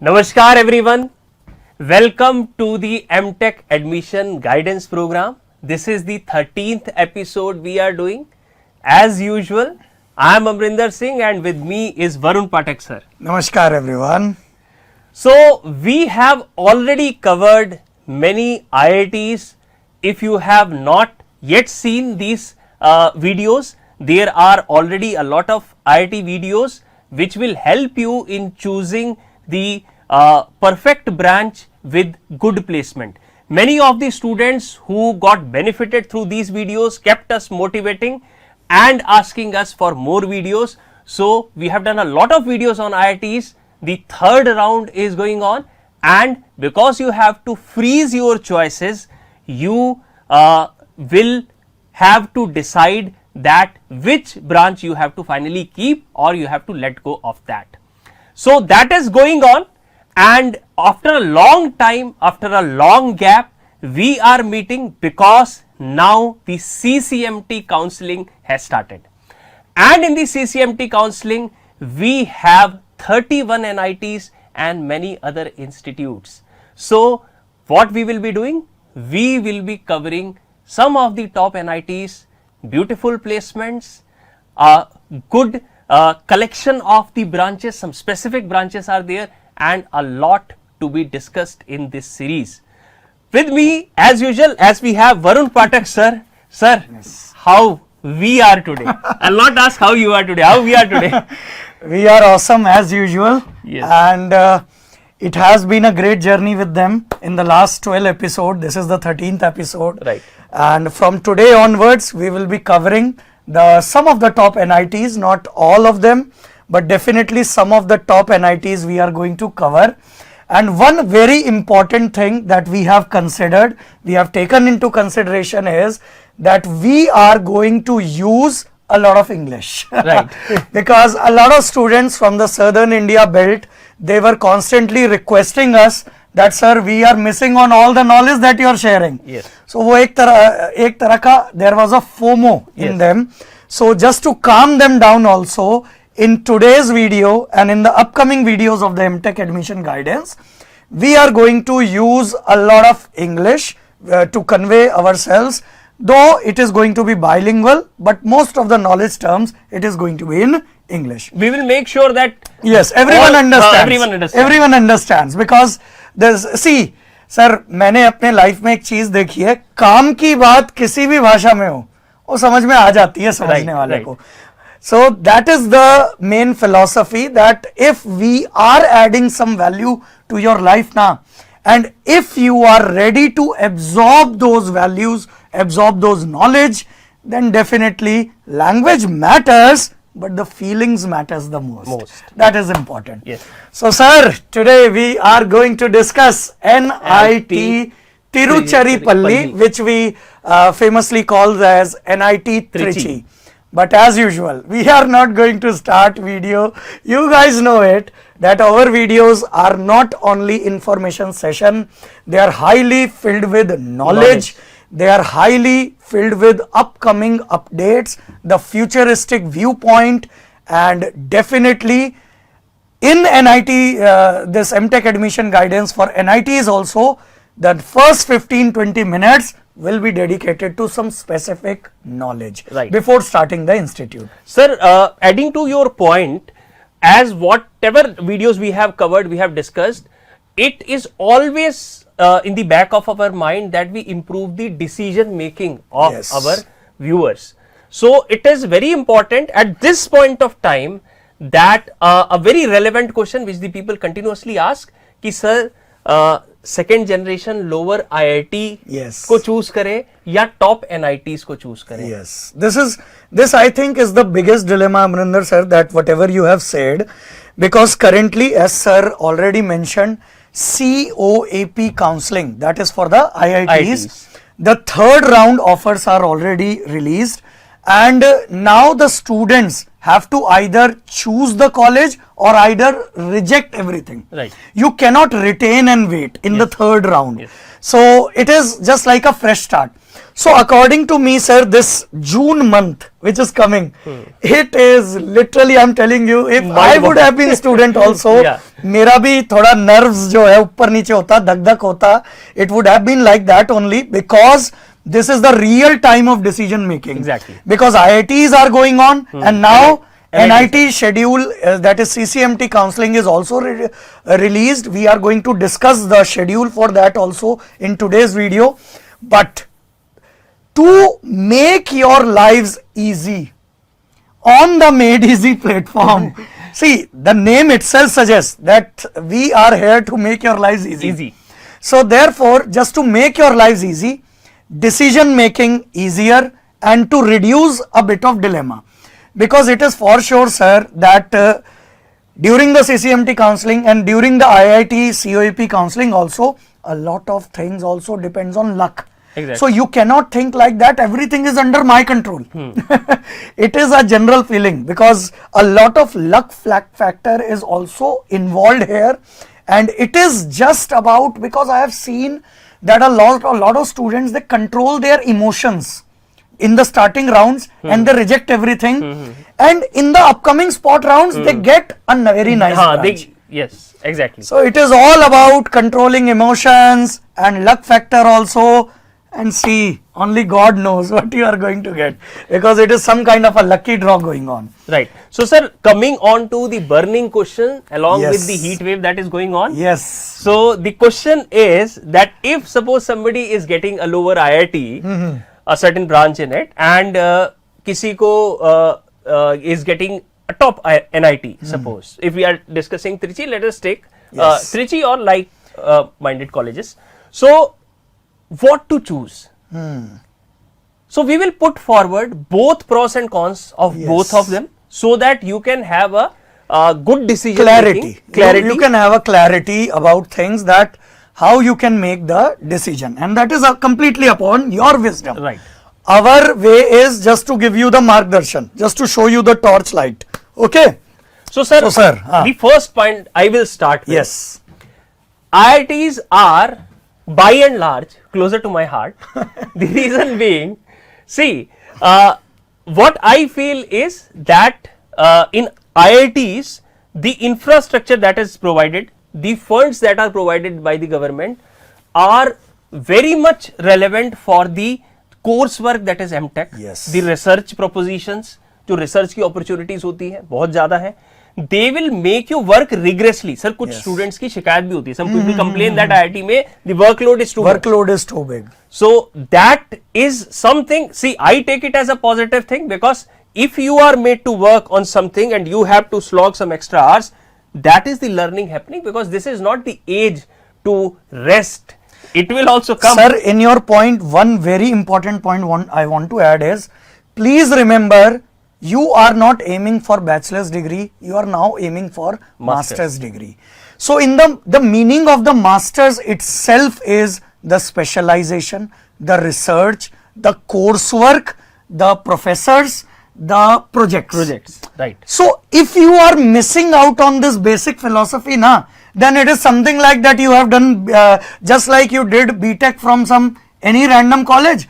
Namaskar everyone. Welcome to the MTech Admission Guidance Program. This is the 13th episode we are doing. As usual, I am Amrinder Singh and with me is Varun Pathak sir. Namaskar everyone. So we have already covered many IITs. If you have not yet seen these videos, there are already a lot of IIT videos which will help you in choosing the perfect branch with good placement. Many of the students who got benefited through these videos kept us motivating and asking us for more videos. So we have done a lot of videos on IITs. The third round is going on, and because you have to freeze your choices, you will have to decide that which branch you have to finally keep or you have to let go of that. So that is going on, and after a long time, after a long gap, we are meeting because now the CCMT counseling has started. And in the CCMT counseling, we have 31 NITs and many other institutes. So what we will be doing? We will be covering some of the top NITs, beautiful placements, good collection of the branches, some specific branches are there, and a lot to be discussed in this series. With me, as usual, as we have Varun Pathak sir. Sir, yes. How we are today? I'll not ask how you are today, how we are today. We are awesome as usual. Yes. And it has been a great journey with them in the last 12 episodes. This is the 13th episode. Right. And from today onwards, we will be covering some of the top NITs, not all of them, but definitely some of the top NITs we are going to cover. And one very important thing that we have considered, we have taken into consideration is that we are going to use a lot of English. Right. Because a lot of students from the southern India belt, they were constantly requesting us that sir, we are missing on all the knowledge that you are sharing. Yes. So वो एक तरह का there was a FOMO in them. So just to calm them down also, in today's video and in the upcoming videos of the MTech admission guidance, we are going to use a lot of English to convey ourselves, though it is going to be bilingual, but most of the knowledge terms it is going to be in English. We will make sure that yes, everyone understands. Everyone understands because there's see sir, मैंने अपने life में एक चीज देखी है, काम की बात किसी भी भाषा में हो वो समझ में आ जाती है समझने वाले को. So that is the main philosophy, that if we are adding some value to your life now, and if you are ready to absorb those values, absorb those knowledge, then definitely language matters, but the feelings matters the most. That is important. Yes. So sir, today we are going to discuss NIT Tiruchirappalli, which we famously call as NIT Trichy. But as usual, we are not going to start video. You guys know it, that our videos are not only information session, they are highly filled with knowledge. They are highly filled with upcoming updates, the futuristic viewpoint, and definitely in NIT, this MTech admission guidance for NITs also, the first 15-20 minutes will be dedicated to some specific knowledge before starting the institute. Sir, adding to your point, as whatever videos we have covered, we have discussed, it is always in the back of our mind that we improve the decision making of our viewers. So it is very important at this point of time that a very relevant question which the people continuously ask कि sir second generation lower IIT को choose करें या top NITs को choose करें. Yes, this I think is the biggest dilemma, Amrinder sir, that whatever you have said, because currently, as sir already mentioned, COAP counseling, that is for the IITs. The third round offers are already released, and now the students have to either choose the college or either reject everything. Right. You cannot retain and wait in the third round. Yes. So it is just like a fresh start. So according to me, sir, this June month which is coming, it is literally, I'm telling you, if I would have been student also, मेरा भी थोड़ा nerves जो है ऊपर नीचे होता, धक धक होता. It would have been like that only because this is the real time of decision making. Exactly. Because IITs are going on and now NIT schedule, that is CCMT counseling, is also released. We are going to discuss the schedule for that also in today's video. But to make your lives easy on the Made Easy platform, see, the name itself suggests that we are here to make your lives easy. Easy. So therefore, just to make your lives easy, decision making easier, and to reduce a bit of dilemma, because it is for sure, sir, that during the CCMT counseling and during the IIT COEP counseling also, a lot of things also depends on luck. Exactly. So you cannot think like that everything is under my control. It is a general feeling because a lot of luck factor is also involved here, and it is just about, because I have seen that a lot of students, they control their emotions in the starting rounds and they reject everything, and in the upcoming spot rounds they get a very nice branch. Yes, exactly. So it is all about controlling emotions and luck factor also, and see, only God knows what you are going to get, because it is some kind of a lucky draw going on. Right. So sir, coming on to the burning question along Yes. with the heat wave that is going on. Yes. So the question is that if suppose somebody is getting a lower IIT, a certain branch in it, and kisi ko is getting a top NIT, suppose if we are discussing Trichy, let us take Yes. Trichy or like minded colleges. So what to choose? So we will put forward both pros and cons of Yes. both of them, so that you can have a good decision Clarity. making. Clarity. You can have a clarity about things, that how you can make the decision, and that is completely upon your wisdom. Right. Our way is just to give you the margdarshan, just to show you the torchlight. Okay. So sir, हाँ. the first point I will start with. Yes. IITs are by and large closer to my heart. The reason being, see, what I feel is that in IITs, the infrastructure that is provided, the funds that are provided by the government are very much relevant for the coursework that is MTech. Yes. The research propositions, जो research की opportunities होती है बहुत ज़्यादा है. They will make you work rigorously. Sir, कुछ Yes. students की शिकायत भी होती है. Some people complain that IIT में the workload is too much. Workload is too big. So that is something, see, I take it as a positive thing, because if you are made to work on something and you have to slog some extra hours, that is the learning happening, because this is not the age to rest. It will also come. Sir, in your point, one very important point I want to add is, please remember, you are not aiming for bachelor's degree, you are now aiming for master's degree. So in the meaning of the master's itself is the specialization, the research, the coursework, the professors, the projects. Right. So if you are missing out on this basic philosophy, then it is something like that you have done just like you did BTech from any random college.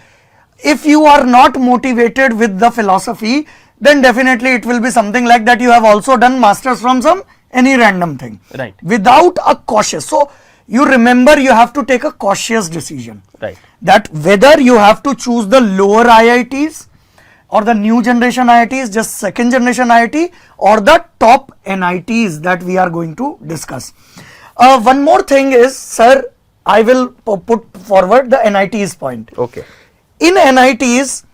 If you are not motivated with the philosophy, then definitely it will be something like that you have also done masters from any random thing. Right. Without a cautious. So you remember, you have to take a cautious decision. Right. That whether you have to choose the lower IITs or the new generation IITs, just second generation IIT, or the top NITs that we are going to discuss. One more thing is, sir, I will put forward the NITs point. Okay. In NITs,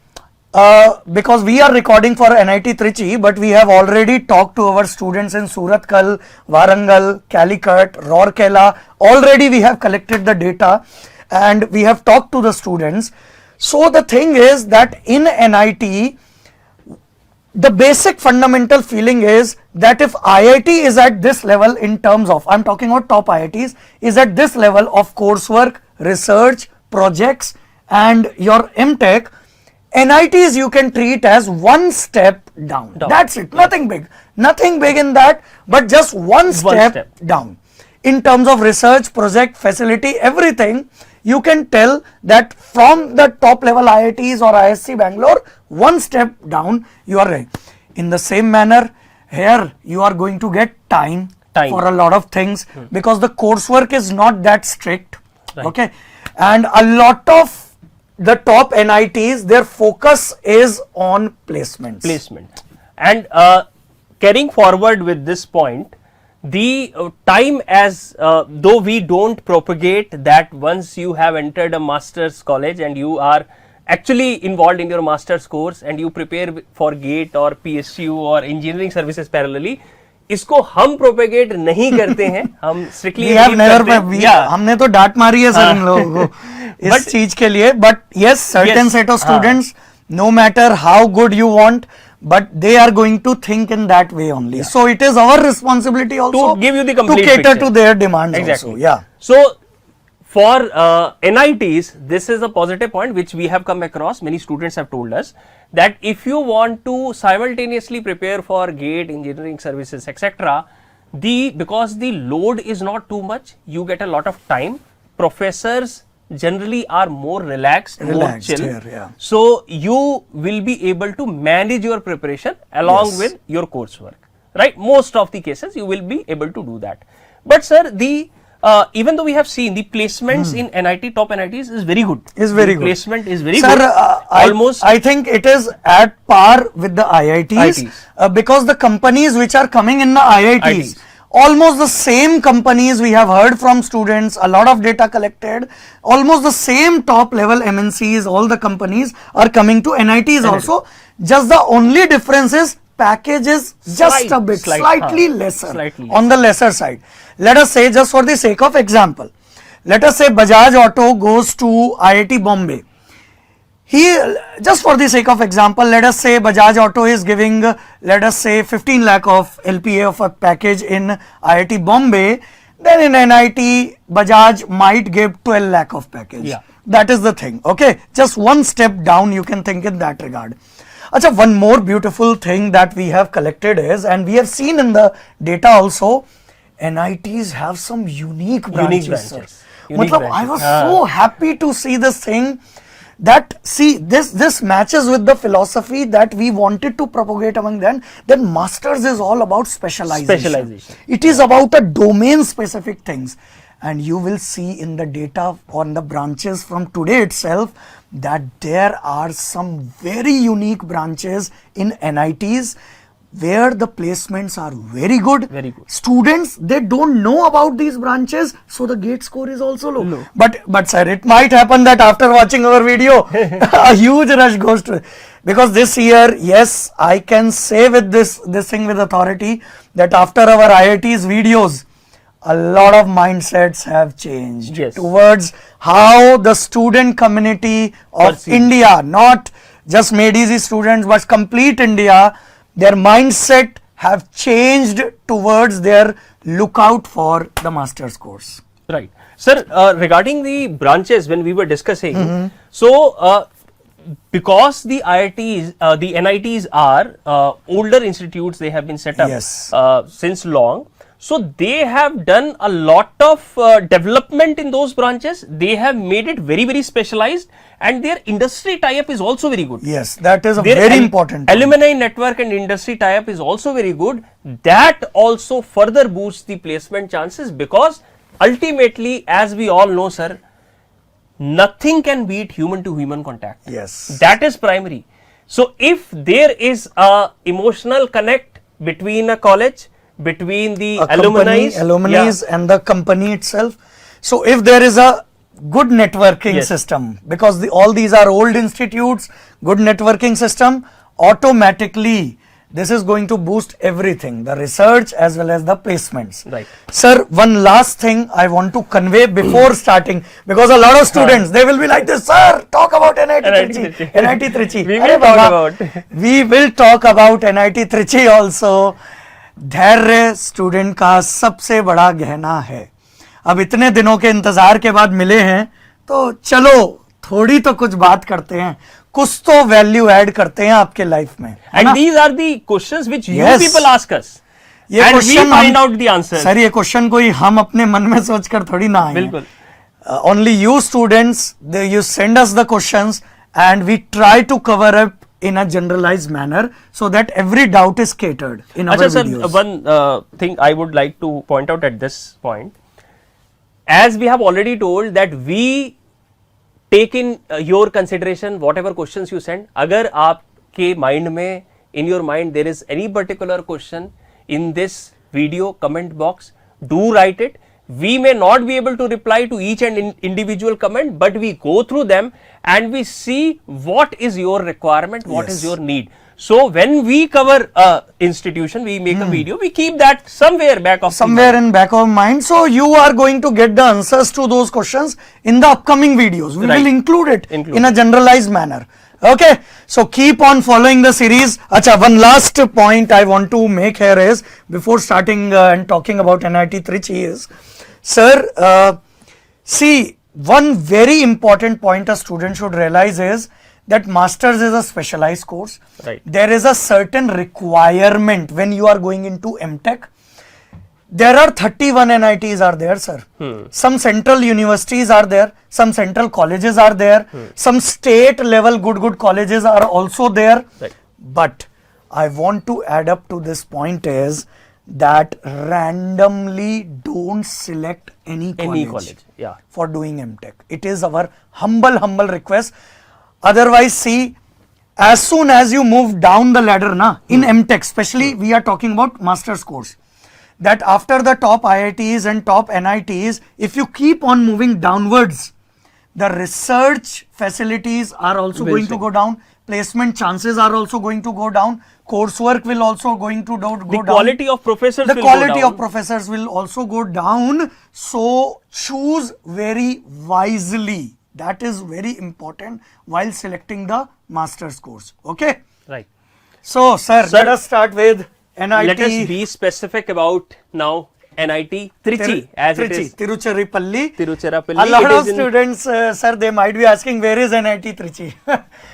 because we are recording for NIT Trichy, but we have already talked to our students in Surathkal, Warangal, Calicut, Rourkela. Already we have collected the data and we have talked to the students. So the thing is that in NIT, the basic fundamental feeling is that if IIT is at this level in terms of, I'm talking about top IITs, is at this level of coursework, research, projects and your MTech, NITs you can treat as one step down. That's it, nothing big in that, but just one step down. In terms of research, project, facility, everything, you can tell that from the top level IITs or ISC Bangalore, one step down you are right. In the same manner, here you are going to get time Time. for a lot of things because the coursework is not that strict. Right. Okay, and a lot of the top NITs, their focus is on placements. Placement. And carrying forward with this point, the time as though we don't propagate that once you have entered a master's college and you are actually involved in your master's course and you prepare for GATE or PSU or engineering services parallelly, इसको हम propagate नहीं करते हैं, हम strictly हमने तो डांट मारी है सर इन लोगों को इस चीज के लिए, but yes certain set of students, no matter how good you want, but they are going to think in that way only. So it is our responsibility also to give you the complete to cater picture. to their demands Exactly. also. Yeah. So for NITs, this is a positive point which we have come across. Many students have told us that if you want to simultaneously prepare for GATE, engineering services, etc., because the load is not too much, you get a lot of time. Professors generally are more relaxed, more chill. Here, yeah. So you will be able to manage your preparation along Yes. with your coursework, right? Most of the cases you will be able to do that. But sir, even though we have seen the placements in NIT, top NITs is very good. Is very The good. Placement is very Sir, good. Almost. I think it is at par with the IITs, because the companies which are coming in the IITs, almost the same companies we have heard from students, a lot of data collected, almost the same top level MNCs, all the companies are coming to NITs also. Just the only difference is package is just a bit, slightly lesser, on the lesser side. Let us say, just for the sake of example, let us say Bajaj Auto goes to IIT Bombay. Just for the sake of example, let us say Bajaj Auto is giving, let us say 15 lakh of LPA of a package in IIT Bombay, then in NIT Bajaj might give 12 lakh of package. Yeah. That is the thing. Okay, just one step down you can think in that regard. Acha, one more beautiful thing that we have collected is, and we have seen in the data also, NITs have some unique branches. Sir. Matlab, I was so happy to see this thing. That see this matches with the philosophy that we wanted to propagate among them. Then masters is all about specialization. It is about a domain specific things, and you will see in the data on the branches from today itself that there are some very unique branches in NITs where the placements are very good. Very good. Students, they don't know about these branches, so the GATE score is also low. But sir, it might happen that after watching our video, a huge rush goes to, because this year, yes, I can say with this thing with authority that after our IIT's videos, a lot of mindsets have changed towards how the student community of India, not just made easy students, but complete India, their mindset have changed towards their lookout for the master's course. Right. Sir, regarding the branches, when we were discussing, so because the IITs, the NITs are older institutes, they have been set up since long. So they have done a lot of development in those branches. They have made it very, very specialized, and their industry tie-up is also very good. Yes, that is a very important point. Alumni network and industry tie-up is also very good. That also further boosts the placement chances, because ultimately, as we all know, sir, nothing can beat human to human contact. Yes. That is primary. So if there is a emotional connect between a college, between the alumni and the company itself. So if there is a good networking system, because all these are old institutes, good networking system, automatically this is going to boost everything, the research as well as the placements. Right. Sir, one last thing I want to convey before starting, because a lot of students, they will be like this, sir, talk about NIT Trichy. NIT Trichy. We will talk about NIT Trichy also. धैर्य student का सबसे बड़ा गहना है. अब इतने दिनों के इंतजार के बाद मिले हैं, तो चलो थोड़ी तो कुछ बात करते हैं, कुछ तो वैल्यू ऐड करते हैं आपके लाइफ में. And these are the questions which you people ask us, ये and we find out the answer. Sir, ये क्वेश्चन कोई हम अपने मन में सोचकर थोड़ी ना आए. बिल्कुल. Only you students, you send us the questions and we try to cover up in a generalized manner so that every doubt is catered in our Acha, sir, videos. one thing I would like to point out at this point, as we have already told that we take in your consideration whatever questions you send. अगर आपके mind में, in your mind there is any particular question in this video comment box, do write it. We may not be able to reply to each and individual comment, but we go through them and we see what is your requirement, what is your need. So when we cover institution, we make a video, we keep that somewhere back of in back of mind. So you are going to get the answers to those questions in the upcoming videos. We will include it in a generalized manner. Okay, so keep on following the series. Acha, one last point I want to make here is, before starting and talking about NIT Trichy is, sir, see, one very important point a student should realize is that masters is a specialized course. Right. There is a certain requirement when you are going into MTech. There are 31 NITs are there, sir. Some central universities are there, some central colleges are there, some state level good colleges are also there. Right. But I want to add up to this point is that randomly don't select any college, yeah. for doing MTech. It is our humble request. Otherwise, see, as soon as you move down the ladder in MTech, especially we are talking about master's course, that after the top IITs and top NITs, if you keep on moving downwards, the research facilities are also going to go down, placement chances are also going to go down, coursework will also going to go down. The quality of professors The will quality go of professors will also go down. So choose very wisely. That is very important while selecting the master's course. Okay. Right. So, sir, let us start with NIT. Let us be specific about now NIT Trichy, as it is. Tiruchirappalli. Tiruchirappalli. A lot of students, sir, they might be asking, where is NIT Trichy?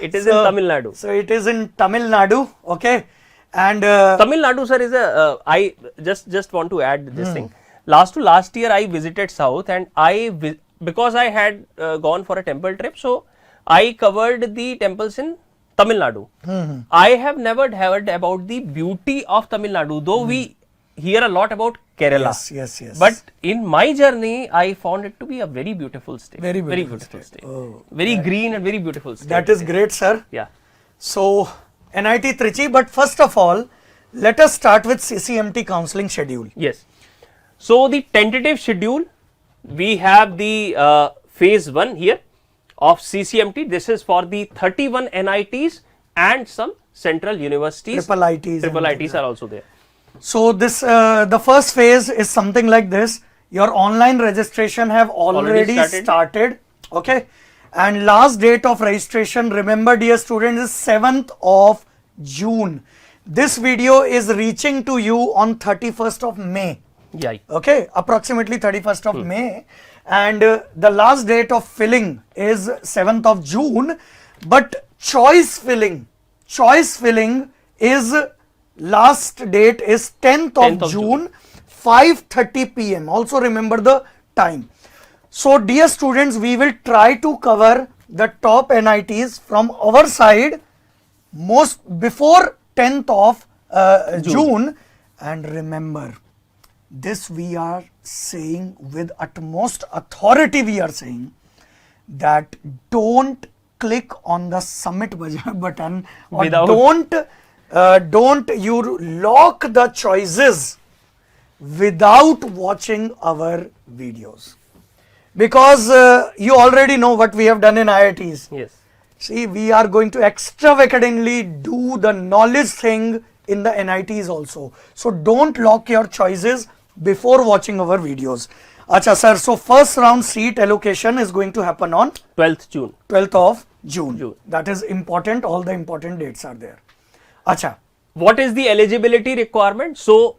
It is in Tamil Nadu. So it is in Tamil Nadu. Okay. And Tamil Nadu, sir, is a. I just want to add this thing. Last year, I visited South, and because I had gone for a temple trip, so I covered the temples in Tamil Nadu. I have never heard about the beauty of Tamil Nadu, though we hear a lot about Kerala. Yes. But in my journey, I found it to be a very beautiful state. Very beautiful state. Very green and very beautiful state. That is great, sir. Yeah. So, NIT Trichy, but first of all, let us start with CCMT counseling schedule. Yes. So, the tentative schedule, we have the phase 1 here of CCMT. This is for the 31 NITs and some central universities. Triple ITs are also there. So this the first phase is something like this. Your online registration have already started. Okay. And last date of registration, remember dear students, is 7th of June. This video is reaching to you on 31st of May. Yeah. Okay, approximately 31st of May, and the last date of filling is 7th of June, but choice filling is last date is 10th of June, 5:30 p.m. Also remember the time. So dear students, we will try to cover the top NITs from our side most before 10th of June, and remember, this we are saying with utmost authority, we are saying that don't click on the submit button or don't you lock the choices without watching our videos, because you already know what we have done in IITs. Yes. See, we are going to extravagantly do the knowledge thing in the NITs also. So don't lock your choices before watching our videos. Acha sir, so first round seat allocation is going to happen on 12th June. 12th of June. That is important. All the important dates are there. Acha. What is the eligibility requirement? So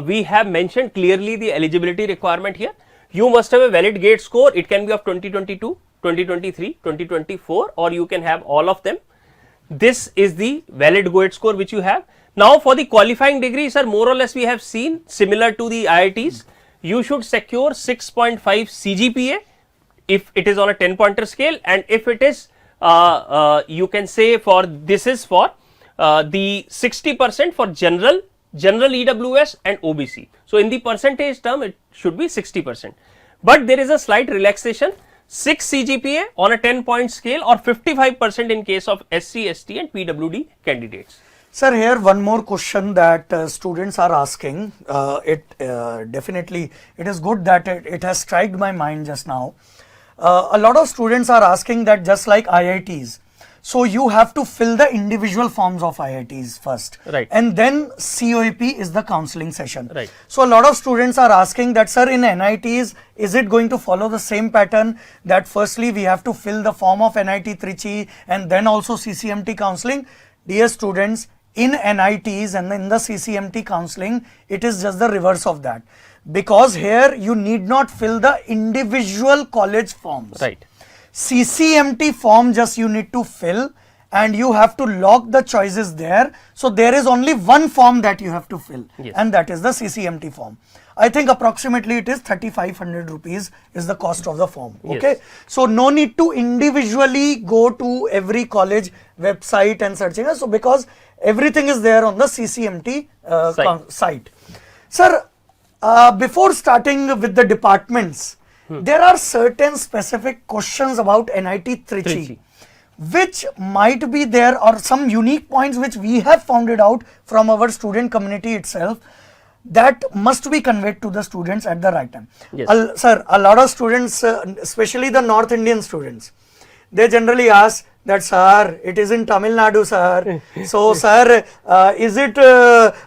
we have mentioned clearly the eligibility requirement here. You must have a valid GATE score. It can be of 2022, 2023, 2024, or you can have all of them. This is the valid GATE score which you have. Now for the qualifying degree, sir, more or less we have seen similar to the IITs. You should secure 6.5 CGPA if it is on a 10-pointer scale, and if it is you can say for this is for the 60% for general EWS and OBC. So in the percentage term, it should be 60%. But there is a slight relaxation, 6 CGPA on a 10-point scale or 55% in case of SC, ST and PWD candidates. Sir, here one more question that students are asking. Definitely, it is good that it has struck my mind just now. A lot of students are asking that just like IITs, so you have to fill the individual forms of IITs first, Right. and then COEP is the counseling session. Right. So a lot of students are asking that, sir, in NITs, is it going to follow the same pattern that firstly we have to fill the form of NIT Trichy and then also CCMT counseling? Dear students, in NITs and in the CCMT counseling, it is just the reverse of that, because here you need not fill the individual college forms. Right. CCMT form just you need to fill and you have to lock the choices there. So there is only one form that you have to fill, Yes. and that is the CCMT form. I think approximately it is 3,500 rupees is the cost of the form. Okay. Yes. So no need to individually go to every college website and searching. So because everything is there on the CCMT site. Sir, before starting with the departments, there are certain specific questions about NIT Trichy, which might be there, or some unique points which we have found it out from our student community itself, that must be conveyed to the students at the right time. Yes. Sir, a lot of students, especially the North Indian students, they generally ask that, sir, it is in Tamil Nadu, sir. So, sir, is it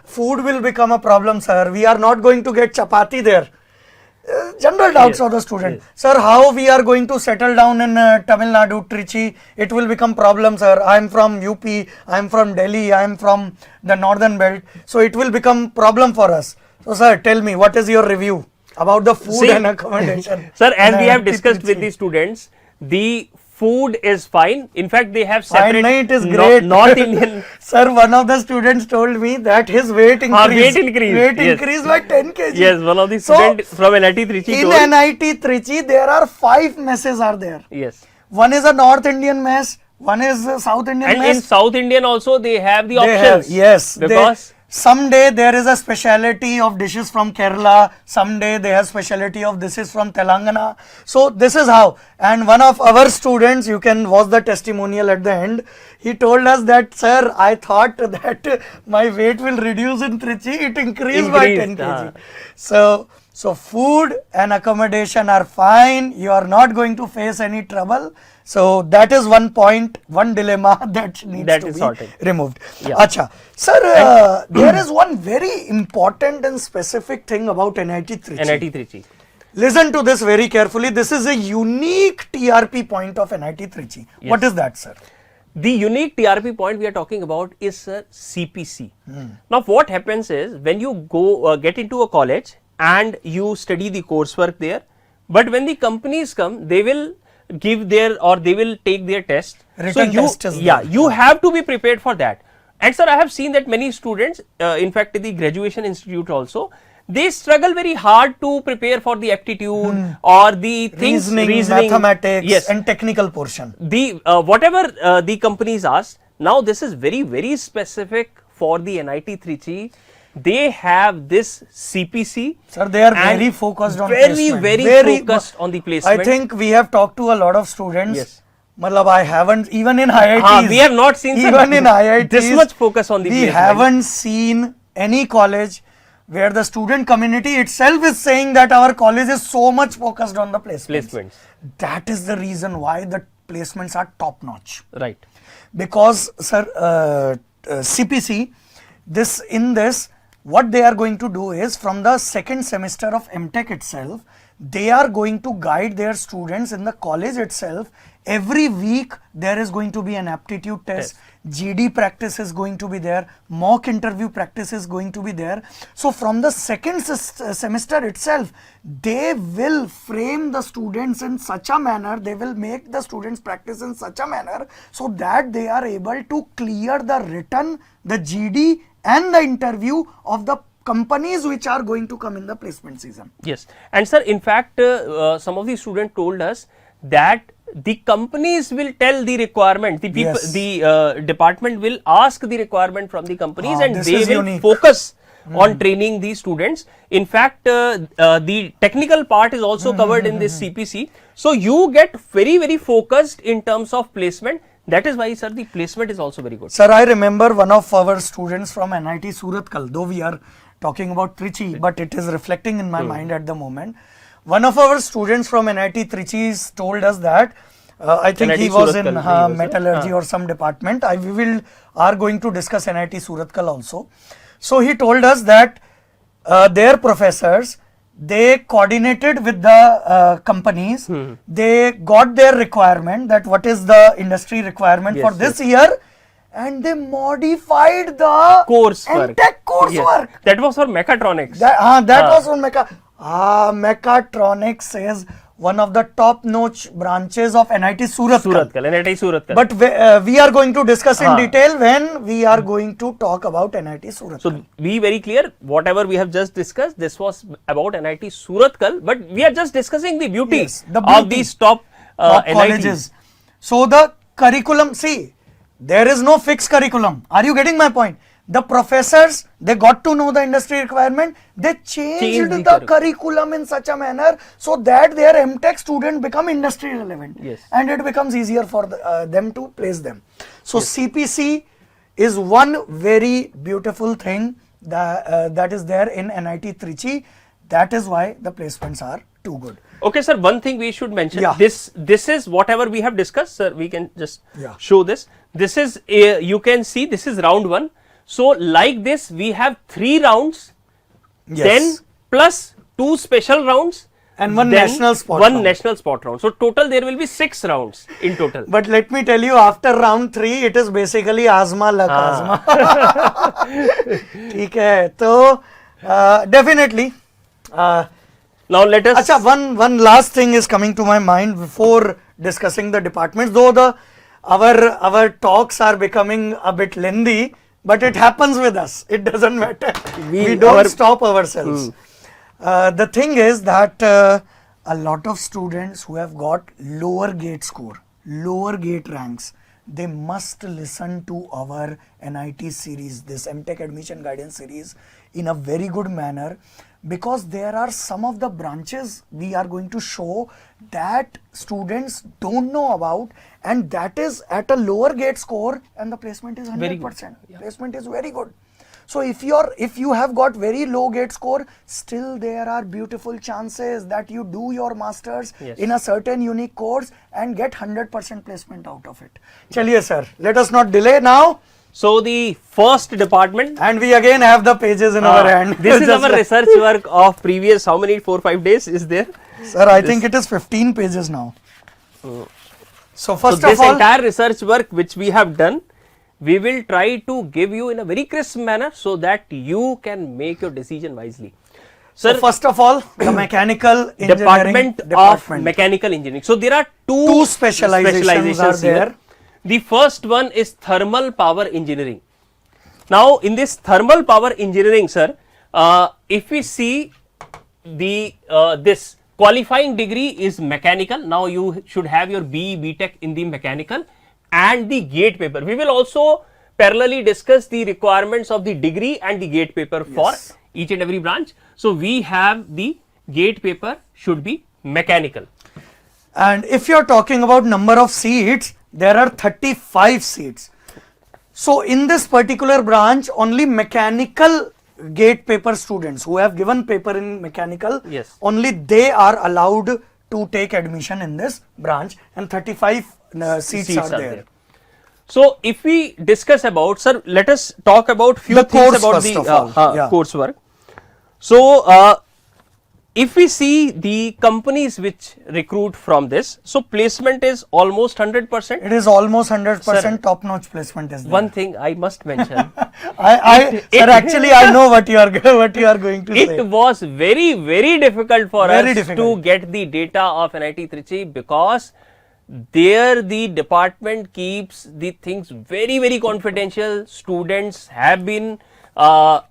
food will become a problem, sir? We are not going to get chapati there. General doubts of the student. Yes. Sir, how we are going to settle down in Tamil Nadu, Trichy? It will become problem, sir. I am from UP, I am from Delhi, I am from the northern belt. So it will become problem for us. So, sir, tell me, what is your review about the food and accommodation? Sir, as we have NIT discussed with Trichy? the students, the food is fine. In fact, they have separate Fine, it is great. North Indian. Sir, one of the students told me that his weight increased. weight increased, Weight yes. increased by 10 kg. Yes, one of the So, student from NIT Trichy in told. NIT Trichy, there are 5 messes are there. Yes. One is a North Indian mess, one is a South Indian And mess. in South Indian also they have the They have, options. yes. Because Someday there is a speciality of dishes from Kerala, someday they have speciality of dishes from Telangana. So this is how. And one of our students, you can watch the testimonial at the end, he told us that, sir, I thought that my weight will reduce in Trichy, it increased by 10 kg. So food and accommodation are fine, you are not going to face any trouble. So that is one point, one dilemma that needs That to is be sorted. removed. Yeah. Acha. Sir, there is one very important and specific thing about NIT Trichy. NIT Trichy. Listen to this very carefully. This is a unique TRP point of NIT Trichy. Yes. What is that, sir? The unique TRP point we are talking about is CPC. Now what happens is, when you go get into a college and you study the coursework there, but when the companies come, they will give their, or they will take their test. Written test is yeah, there. you have to be prepared for that. And sir, I have seen that many students, in fact the graduation institute also, they struggle very hard to prepare for the aptitude or the things, Reasoning, mathematics, yes, and technical portion. the whatever the companies ask. Now this is very specific for the NIT Trichy. They have this CPC. Sir, they are and very focused on very placement. focused on the placement. I think we have talked to a lot of students. Yes. Matlab, I haven't, even in IITs. We have not seen, sir, even in IITs, this much focus on the we placement. haven't seen any college where the student community itself is saying that our college is so much focused on the placements. That is the reason why the placements are top notch. Right. Because, sir, CPC, what they are going to do is, from the second semester of MTech itself, they are going to guide their students in the college itself. Every week there is going to be an aptitude test, GD practice is going to be there, mock interview practice is going to be there. So from the second semester itself, they will frame the students in such a manner, they will make the students practice in such a manner so that they are able to clear the written, the GD and the interview of the companies which are going to come in the placement season. Yes. And sir, in fact, some of the students told us that the companies will tell the requirement. The people, Yes. the department will ask the requirement from the companies, and this they is will unique. focus on training the students. In fact, the technical part is also covered in this CPC. So you get very focused in terms of placement. That is why, sir, the placement is also very good. Sir, I remember one of our students from NIT Surathkal, though we are talking about Trichy, but it is reflecting in my mind at the moment. One of our students from NIT Trichy told us that, I think NIT he was in Surathkal, he was, metallurgy or some department. We are going to discuss NIT Surathkal also. So he told us that their professors, they coordinated with the companies, they got their requirement, that what is the industry requirement for this year, and they modified the Coursework. MTech coursework. Yes. That was for mechatronics. That was on mechatronics is one of the top-notch branches of NIT Surathkal. NIT Surathkal. But we are going to discuss in detail when we are going to talk about NIT Surathkal. So be very clear, whatever we have just discussed, this was about NIT Surathkal, but we are just discussing the beauty, Yes, the of beauty. these top, Top NITs. colleges. So the curriculum, see, there is no fixed curriculum. Are you getting my point? The professors, they got to know the industry requirement. They changed the curriculum in such a manner so that their MTech student become industry relevant. Yes. And it becomes easier for them to place them. So CPC is one very beautiful thing that is there in NIT Trichy. That is why the placements are too good. Okay, sir, one thing we should mention, Yeah. this is whatever we have discussed, sir, we can just Yeah. show this. This is, you can see, this is round 1. So like this, we have 3 rounds, Yes. then plus 2 special rounds, And one then national spot one round. national spot round. So total there will be 6 rounds in total. But let me tell you, after round 3, it is basically Azma luck Azma. ठीक है, तो definitely. Now let us. Acha, one last thing is coming to my mind before discussing the departments. Though our talks are becoming a bit lengthy, but it happens with us. It doesn't matter. We don't stop ourselves. The thing is that a lot of students who have got lower gate score, lower gate ranks, they must listen to our NIT series, this MTech admission guidance series, in a very good manner, because there are some of the branches we are going to show that students don't know about, and that is at a lower gate score, and the placement is 100%. Very good. Yeah. Placement is very good. So if you have got very low gate score, still there are beautiful chances that you do your masters Yes. in a certain unique course and get 100% placement out of it. Chaliye sir, let us not delay now. So the first department. And we again have the pages in our hand. This is Just our like- research work of previous how many 4-5 days is there. Sir, I think it is 15 pages now. So So first this of all, entire research work which we have done, we will try to give you in a very crisp manner so that you can make your decision wisely. so first of all, the mechanical engineering Department of Mechanical Engineering. So there are two specializations are here. there. The first one is thermal power engineering. Now in this thermal power engineering, sir, if we see the this qualifying degree is mechanical. Now you should have your BE BTech in the mechanical and the gate paper. We will also parallelly discuss the requirements of the degree and the gate paper for each and every branch. So we have the gate paper should be mechanical. And if you are talking about number of seats, there are 35 seats. So in this particular branch, only mechanical gate paper students who have given paper in mechanical, Yes. only they are allowed to take admission in this branch, and 35 seats are there. So if we discuss about, sir, let us talk about few The things course about first the of all. Yeah. coursework. So if we see the companies which recruit from this, so placement is almost 100%. It is almost 100% Sir, top-notch placement is there. One thing I must mention, Sir, actually I know what you are going to say. it was very difficult for Very us difficult. to get the data of NIT Trichy because there the department keeps the things very confidential. Students have been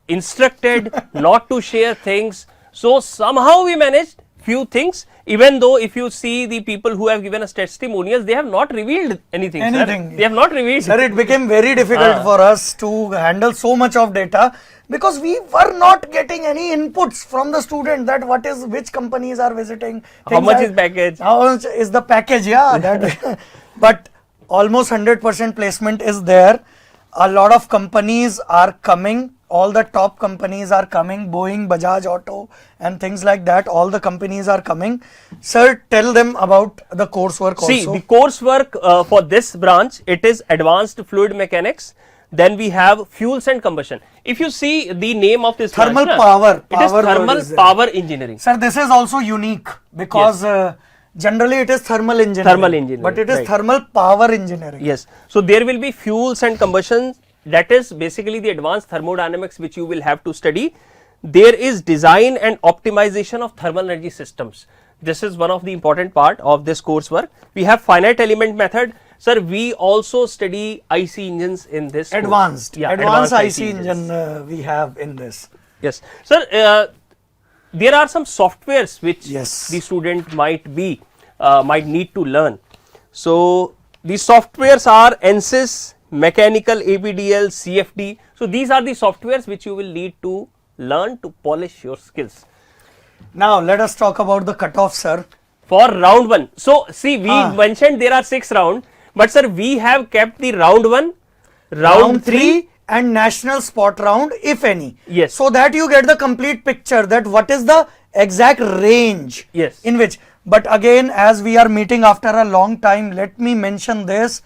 instructed not to share things. So somehow we managed. few things, even though if you see the people who have given us testimonials, they have not revealed anything. Anything. Sir. They have not revealed. Sir, it became very difficult for us to handle so much of data because we were not getting any inputs from the student that which companies are visiting. How much is package? How much is the package? Yeah, that. But almost 100% placement is there. A lot of companies are coming. All the top companies are coming. Boeing, Bajaj Auto, and things like that. All the companies are coming. Sir, tell them about the coursework also. See, the coursework for this branch, it is Advanced Fluid Mechanics. Then we have Fuels and Combustion. If you see the name of this Thermal branch, power. it is Power word Thermal is there. Power Engineering. Sir, this is also unique because generally it is thermal engineering. Thermal engineering, But it is right. thermal power engineering. Yes. So there will be Fuels and Combustion. That is basically the advanced thermodynamics which you will have to study. There is design and optimization of thermal energy systems. This is one of the important part of this coursework. We have finite element method. Sir, we also study IC engines in this course. Advanced. Yeah, Advanced IC engines. engine we have in this. Yes. Sir, there are some softwares which Yes. the student might need to learn. So the softwares are ANSYS, Mechanical APDL, CFD. So these are the softwares which you will need to learn to polish your skills. Now let us talk about the cutoff, sir. For round 1. So see, we mentioned there are 6 rounds, but sir, we have kept the round 1, round 3, and national spot round, if any. Yes. So that you get the complete picture that what is the exact range. Yes. In which. But again, as we are meeting after a long time, let me mention this.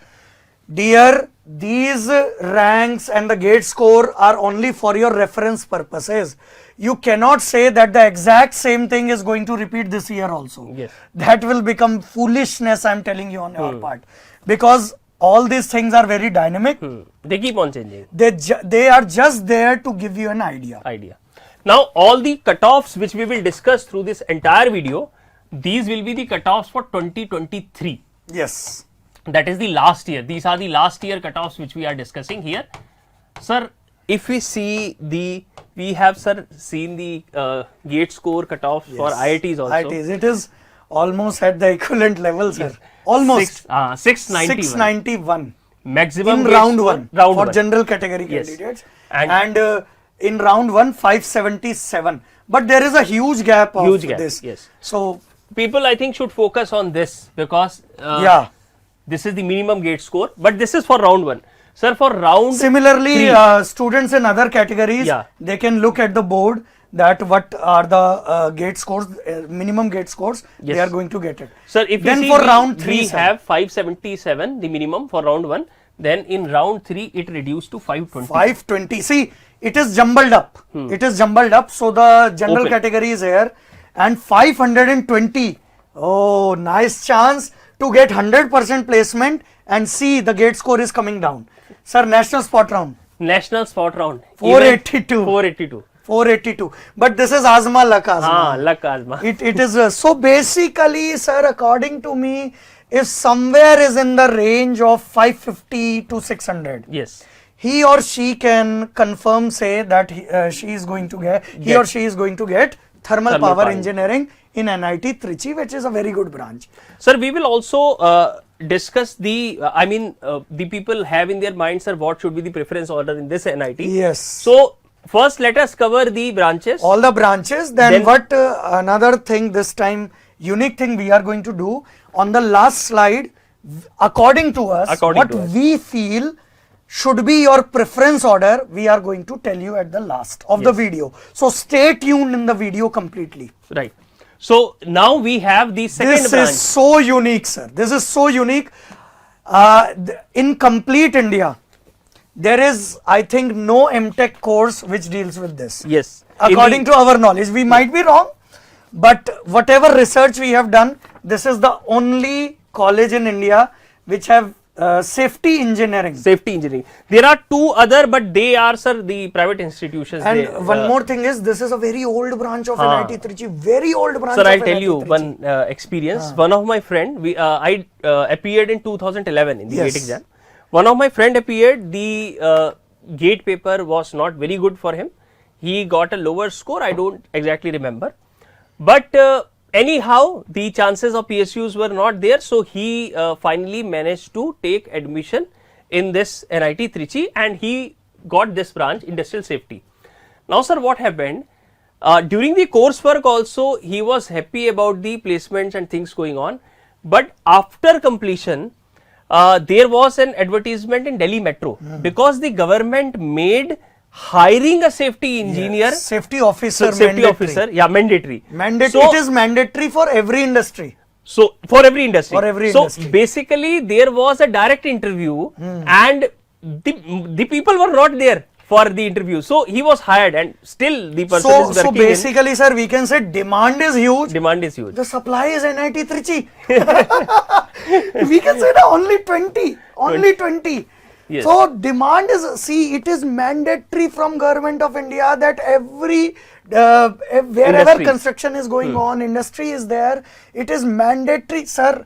Dear, these ranks and the gate score are only for your reference purposes. You cannot say that the exact same thing is going to repeat this year also. Yes. That will become foolishness, I am telling you on your part. Because all these things are very dynamic. They keep on changing. They are just there to give you an idea. Now all the cutoffs which we will discuss through this entire video, these will be the cutoffs for 2023. Yes. That is the last year. These are the last year cutoffs which we are discussing here. Sir, if we see we have seen the gate score cutoffs for IITs also. IITs. It is almost at the equivalent level, sir. Almost. 691. 691. Maximum In gate round score, 1 round for 1. general category Yes. candidates. And In round 1, 577. But there is a huge gap of this. Yes. So, people I think should focus on this because this is the minimum gate score, but this is for round 1. Sir, for round similarly, 3, students in other categories, they can look at the board that what are the gate scores, minimum gate scores, they are going to get it. Sir, if then you see for round 3, we have 577, the minimum for round 1. Then in round 3, it reduced to 520. 520. See, it is jumbled up. It is jumbled up. So the general category is here. And 520. Oh, nice chance to get 100% placement and see the gate score is coming down. Sir, national spot round. National spot round. 482. 482. 482. But this is Azma, Luck Azma. Luck Azma. It is, so basically, sir, according to me, if somewhere is in the range of 550 to 600. Yes. He or she can confirm say that she is going to get, he or she is going to get thermal power engineering in NIT Trichy, which is a very good branch. Sir, we will also discuss the, the people have in their mind, sir, what should be the preference order in this NIT. Yes. So, first let us cover the branches. All the branches. Then what another thing this time, unique thing we are going to do on the last slide, according to us, we feel should be your preference order, we are going to tell you at the last of the video. So stay tuned in the video completely. Right. So now we have the second branch. This is so unique, sir. This is so unique. In complete India, there is, I think, no MTech course which deals with this. Yes. According to our knowledge, we might be wrong, but whatever research we have done, this is the only college in India which have safety engineering. Safety engineering. There are 2 other, but they are, sir, the private institutions. And one more thing is, this is a very old branch of NIT Trichy. Very old branch. Sir, I'll tell you one experience. One of my friend, I appeared in 2011 in the GATE exam. One of my friend appeared. The GATE paper was not very good for him. He got a lower score. I don't exactly remember. But anyhow, the chances of PSUs were not there, so he finally managed to take admission in this NIT Trichy, and he got this branch, industrial safety. Now, sir, what happened? During the coursework also, he was happy about the placements and things going on, but after completion, there was an advertisement in Delhi Metro because the government made hiring a safety engineer, safety officer, mandatory. It is mandatory for every industry. So for every industry. So industry. basically, there was a direct interview, and the people were not there for the interview. So he was hired, and still the person is working. So basically, sir, we can say demand is huge. Demand is huge. The supply is NIT Trichy. We can say that only 20. Only 20. Yes. So demand is, see, it is mandatory from Government of India that every wherever Industry. construction is going on, industry is there. It is mandatory, sir.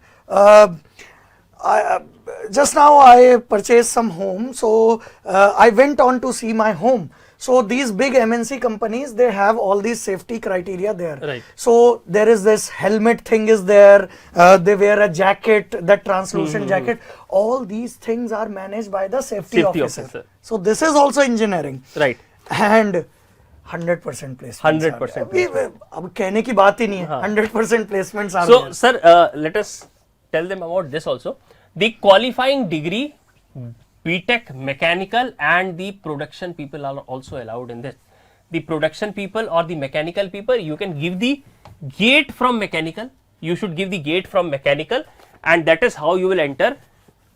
Just now I purchased some home, so I went on to see my home. So these big MNC companies, they have all these safety criteria there. Right. So there is this helmet thing is there. They wear a jacket, that translucent jacket. All these things are managed by the safety officer. So this is also engineering. Right. And 100% placements. 100%. अब कहने की बात ही नहीं है. 100% placements are So, there. sir, let us tell them about this also. The qualifying degree, BTech mechanical, and the production people are also allowed in this. The production people or the mechanical people, you can give the gate from mechanical. You should give the gate from mechanical, and that is how you will enter.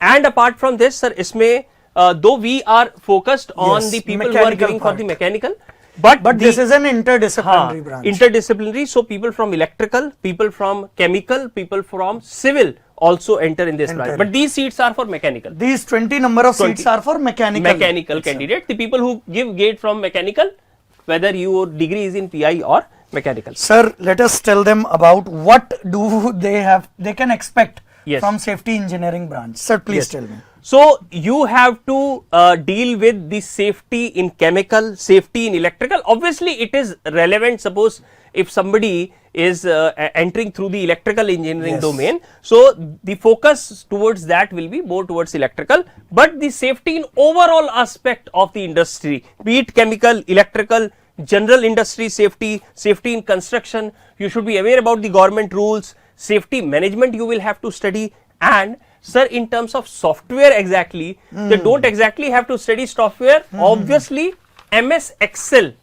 And apart from this, sir, isme though we are focused on Yes, the people who are mechanical giving part. for the mechanical, but This is an interdisciplinary branch. Interdisciplinary, so people from electrical, people from chemical, people from civil also enter in this branch. But these seats are for mechanical. These 20 number of seats are for mechanical. Candidate. The people who give gate from mechanical, whether your degree is in PI or mechanical. Sir, let us tell them about what do they can expect Yes. from safety engineering branch. Sir, please tell me. So you have to deal with the safety in chemical, safety in electrical. Obviously, it is relevant. Suppose if somebody is entering through the electrical engineering domain, so the focus towards that will be more towards electrical. But the safety in overall aspect of the industry, be it chemical, electrical, general industry safety, safety in construction, you should be aware about the government rules. Safety management you will have to study, and sir, in terms of software exactly, they don't exactly have to study software. Obviously, MS Excel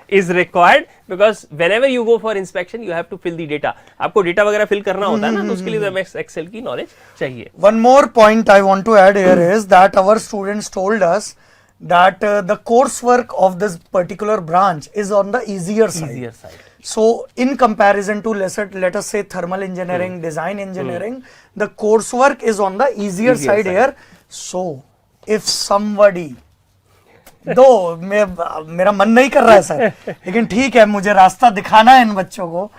is required, because whenever you go for inspection, you have to fill the data. आपको data वगैरह fill करना होता है ना, तो उसके लिए MS Excel की knowledge चाहिए. One more point I want to add here is that our students told us that the coursework of this particular branch is on the easier side. So in comparison to let us say thermal engineering, design engineering, the coursework is on the easier side here. So if somebody, दो मेरा मन नहीं कर रहा है sir, लेकिन ठीक है, मुझे रास्ता दिखाना है इन बच्चों को.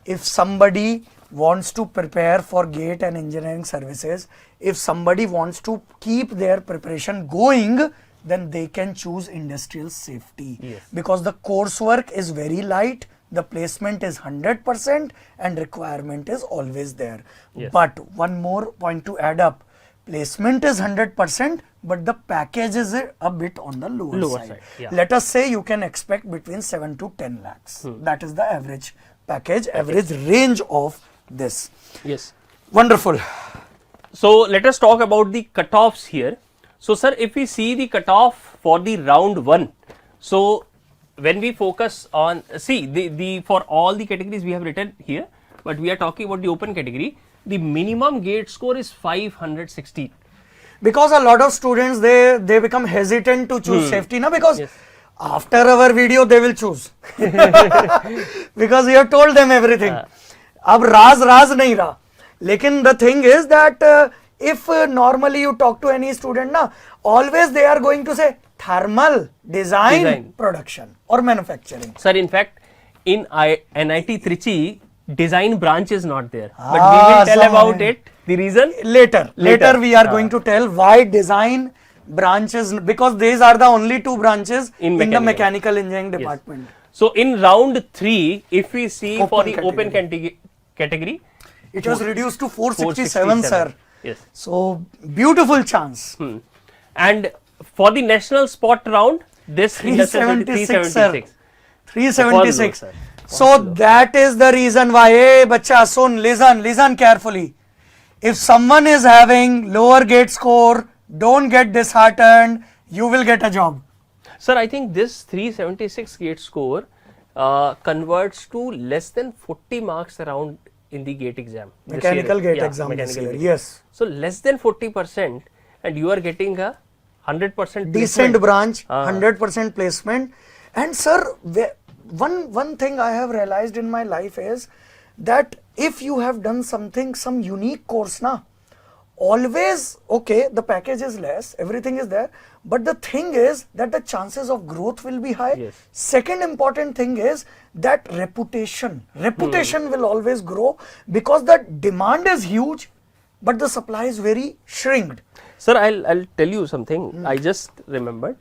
If somebody wants to prepare for GATE and engineering services, if somebody wants to keep their preparation going, then they can choose industrial safety, because the coursework is very light, the placement is 100%, and requirement is always there. But one more point to add up, placement is 100%, but the package is a bit on the lower side. Let us say you can expect between 7 to 10 lakhs. That is the average package, average range of this. Yes. Wonderful. So let us talk about the cutoffs here. So sir, if we see the cutoff for the round 1, so when we focus on, see the for all the categories we have written here, but we are talking about the open category, the minimum gate score is 560. Because a lot of students, they become hesitant to choose safety, na, because after our video they will choose because we have told them everything. अब राज नहीं रहा. लेकिन the thing is that if normally you talk to any student na, always they are going to say thermal, design, production or manufacturing. Sir, in fact, in NIT Trichy, design branch is not there, but we will tell about it. The reason later we are going to tell why design branches, because these are the only two branches in the mechanical engineering department. So in round 3, if we see for the Open open category, It was reduced to 467, sir. Yes. So beautiful chance. And for the national spot round, this 376, sir. 376. 376. Sir. So that is the reason why, hey bacha, listen carefully. If someone is having lower gate score, don't get disheartened, you will get a job. Sir, I think this 376 gate score converts to less than 40 marks around in the gate exam. this year. Mechanical gate Yeah, exam this mechanical year, gate. yes. So less than 40% and you are getting a 100% Decent placement. branch, 100% placement. And sir, one thing I have realized in my life is that if you have done something, some unique course na, always, okay, the package is less, everything is there, but the thing is that the chances of growth will be high. Yes. Second important thing is that reputation will always grow because the demand is huge, but the supply is very shrinked. Sir, I'll tell you something. I just remembered.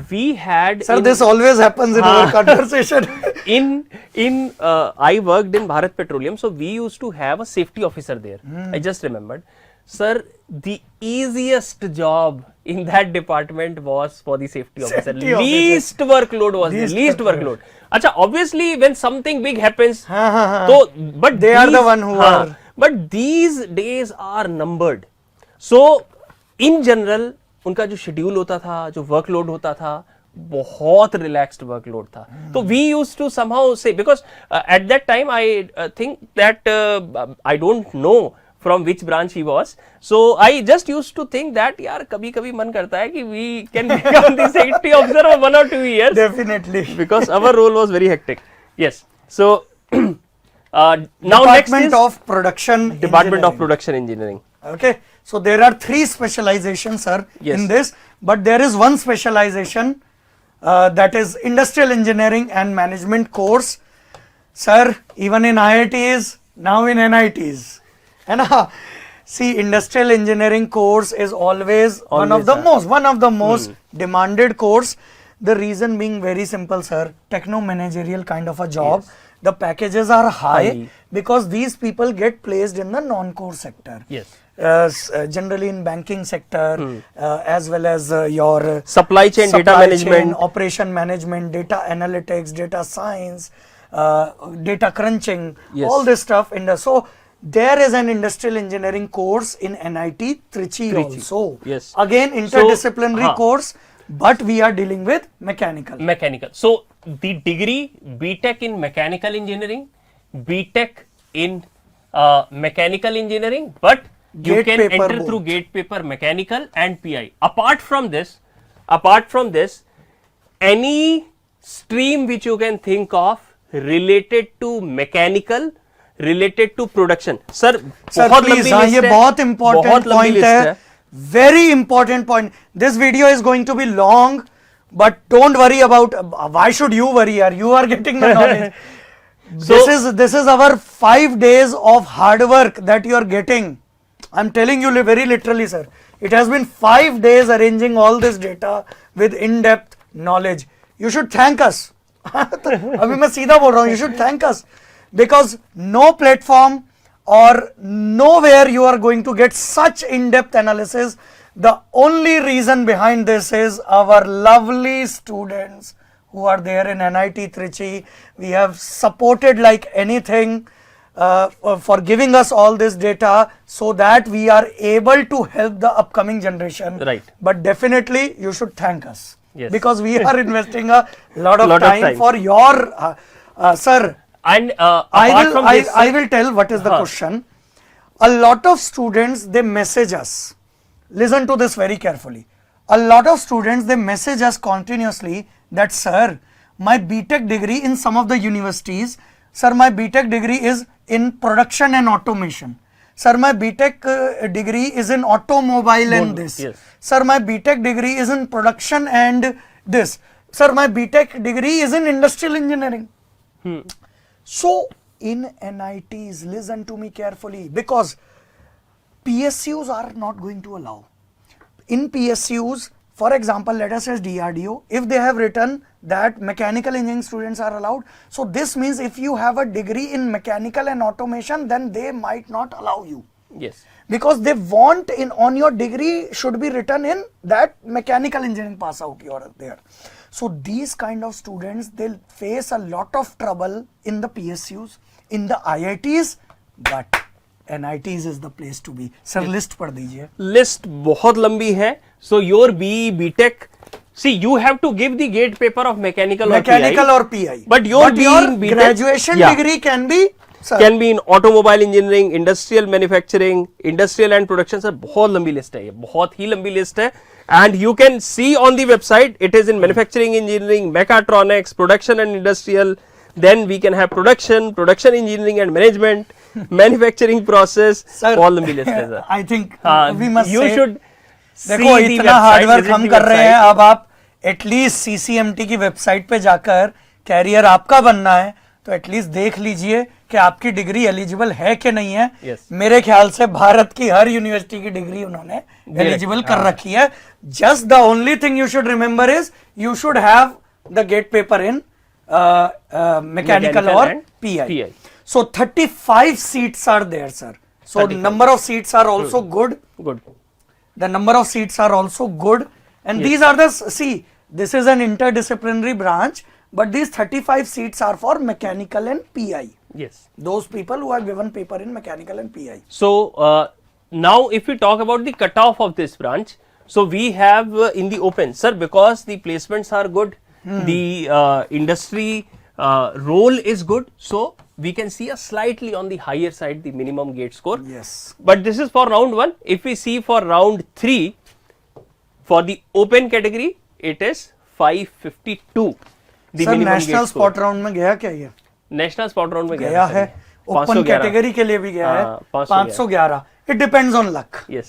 We had Sir, this always happens in our conversation. I worked in Bharat Petroleum, so we used to have a safety officer there. I just remembered. Sir, the easiest job in that department was for the safety officer. Safety officer. Least workload was there. Least workload. Acha, obviously, when something big happens, but They are the one who are. But these days are numbered. So, in general, उनका जो schedule होता था, जो workload होता था, बहुत relaxed workload था. तो वी यूज्ड टू समहाउ से, because at that time I think that I don't know from which branch he was, so I just used to think that यार कभी कभी मन करता है कि we can become the safety officer for 1 or 2 years. Definitely. Because our role was very hectic. Yes. So now Department next is of Production Department of Engineering. Production Engineering. Okay, so there are 3 specializations, sir, Yes. in this, but there is one specialization that is Industrial Engineering and Management course. Sir, even in IITs, now in NITs. And see, Industrial Engineering course is always one of the most demanded course. The reason being very simple, sir. Techno-managerial kind of a job. Yes. The packages are high High. because these people get placed in the non-core sector. Yes. Generally in banking sector, as well as your Supply chain, data chain, management. operation management, data analytics, data science, data crunching, Yes. all this stuff. So there is an industrial engineering course in NIT Trichy also. Yes. Again, interdisciplinary So, course, but we are dealing with mechanical. Mechanical. So the degree BTech in mechanical engineering, BTech in mechanical engineering, but you Gate can paper enter both. through gate paper mechanical and PI. Apart from this, any stream which you can think of related to mechanical, related to production. Sir, Sir, बहुत please, लंबी हाँ, list ये है, बहुत important बहुत लंबी point list है. Very important point. This video is going to be long, but don't worry about. Why should you worry? Yaar? You are getting the knowledge. This is our 5 days of hard work that you are getting. I'm telling you very literally, sir. It has been 5 days arranging all this data with in-depth knowledge. You should thank us. अभी मैं सीधा बोल रहा हूँ. You should thank us because no platform or nowhere you are going to get such in-depth analysis. The only reason behind this is our lovely students who are there in NIT Trichy. We have supported like anything for giving us all this data so that we are able to help the upcoming generation. Right. But definitely you should thank us. Yes. Because we are investing a lot of Lot of time time. for your sir. And I apart from this, will tell what is the question. A lot of students, they message us. Listen to this very carefully. A lot of students, they message us continuously that, sir, my BTech degree in some of the universities, sir, my BTech degree is in production and automation. Sir, my BTech degree is in automobile and this. Yes. Sir, my BTech degree is in production and this. Sir, my BTech degree is in industrial engineering. So, in NITs, listen to me carefully because PSUs are not going to allow. In PSUs, For example, let us say DRDO, if they have written that mechanical engineering students are allowed, so this means if you have a degree in mechanical and automation, then they might not allow you. Yes. Because they want in on your degree should be written in that mechanical engineering pass out you are there. So these kind of students, they'll face a lot of trouble in the PSUs, in the IITs, but NITs is the place to be. Sir, list पढ़ दीजिए. List बहुत लंबी है. So your BE, BTech, see you have to give the gate paper of mechanical or PI. But your BE, graduation degree can be, sir, can be in automobile engineering, industrial manufacturing, industrial and production. Sir, बहुत लंबी list है ये, बहुत ही लंबी list है. And you can see on the website, it is in manufacturing engineering, mechatronics, production and industrial. Then we can have production engineering and management, manufacturing process. Sir, all the list है sir. I think we must you say, should देखो see the इतना website, hard work visit हम the कर रहे हैं, website. अब आप at least CCMT की वेबसाइट पे जाकर कैरियर आपका बनना है तो एटलीस्ट देख लीजिए कि आपकी डिग्री एलिजिबल है कि नहीं है. Yes. मेरे ख्याल से भारत की हर यूनिवर्सिटी की डिग्री उन्होंने एलिजिबल कर रखी है. Just the only thing you should remember is you should have the GATE paper इन mechanical or and PI. So 35 seats are there, sir. So 35. number of seats are also good. Good. The number of seats are also good, and Yes. these are the, see, this is an interdisciplinary branch, but these 35 seats are for mechanical and PI. Yes. Those people who are given paper in mechanical and PI. So now if we talk about the cutoff of this branch, so we have in the open, sir, because the placements are good, the industry role is good, so we can see a slightly on the higher side the minimum gate score. Yes. But this is for round 1. If we see for round 3, for the open category, it is 552. The Sir, minimum national gate score. spot round में गया क्या ये? National spot round में गया है. Open category के लिए भी गया है. 511. It depends on luck. Yes.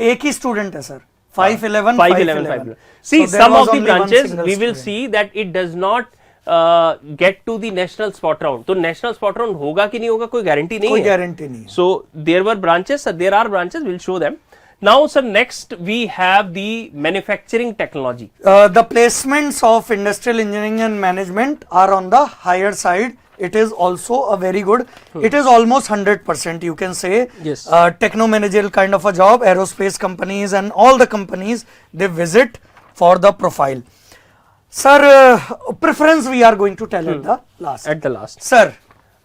एक ही student है sir. 511, 511. See, So there some was of the only one branches single we will student. see that it does not get to the national spot round. तो national spot round होगा कि नहीं होगा कोई guarantee नहीं कोई है. guarantee नहीं है. So there were branches, there are branches, we'll show them. Now sir, next we have the manufacturing technology. The placements of industrial engineering and management are on the higher side. It is also a very good, it is almost 100% you can say. Yes. Techno managerial kind of a job, aerospace companies and all the companies they visit for the profile. Sir, preference we are going to tell at the last. At the last. Sir.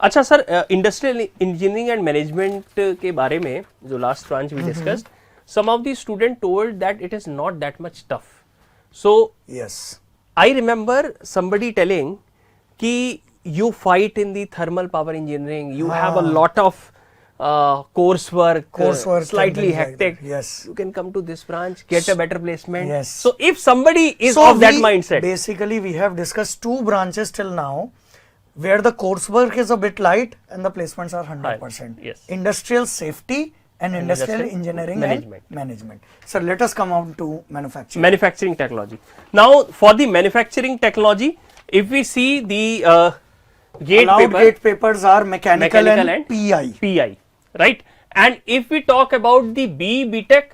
अच्छा sir, industrial engineering and management के बारे में जो last branch we discussed, some of the student told that it is not that much tough. So yes, I remember somebody telling ki you fight in the thermal power engineering, you have a lot of coursework, slightly and things like hectic. that. Yes, you can come to this branch, get a better placement. Yes. So if somebody is so of that mindset, basically we have discussed 2 branches till now where the coursework is a bit light and the placements are 100%. Yes. Industrial safety and industrial engineering and management. Sir, let us come on to manufacturing. Manufacturing technology. Now for the manufacturing technology, if we see the gate papers are mechanical and PI, right? And if we talk about the BTech,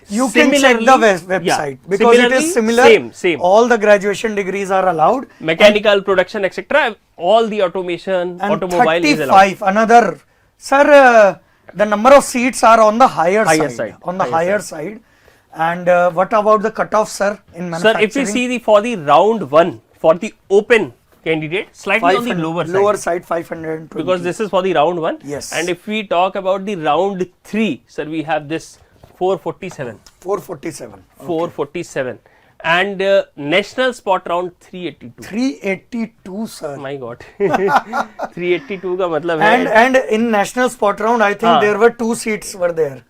you can check the website because it is similar. Same. All the graduation degrees are allowed. Mechanical, production, etc. All the automation, and automobile 35, is allowed. Another, sir, the number of seats are on the higher side. On the higher side. And what about the cutoff, sir, in manufacturing? Sir, if we see for the round 1, for the open candidate, slightly on the lower side. 520. Because this is for the round 1. Yes. And if we talk about the round 3, sir, we have this 447. 447. And national spot round 382. 382, sir. My God. 382 का मतलब है. And in national spot round, I think there were 2 seats were there.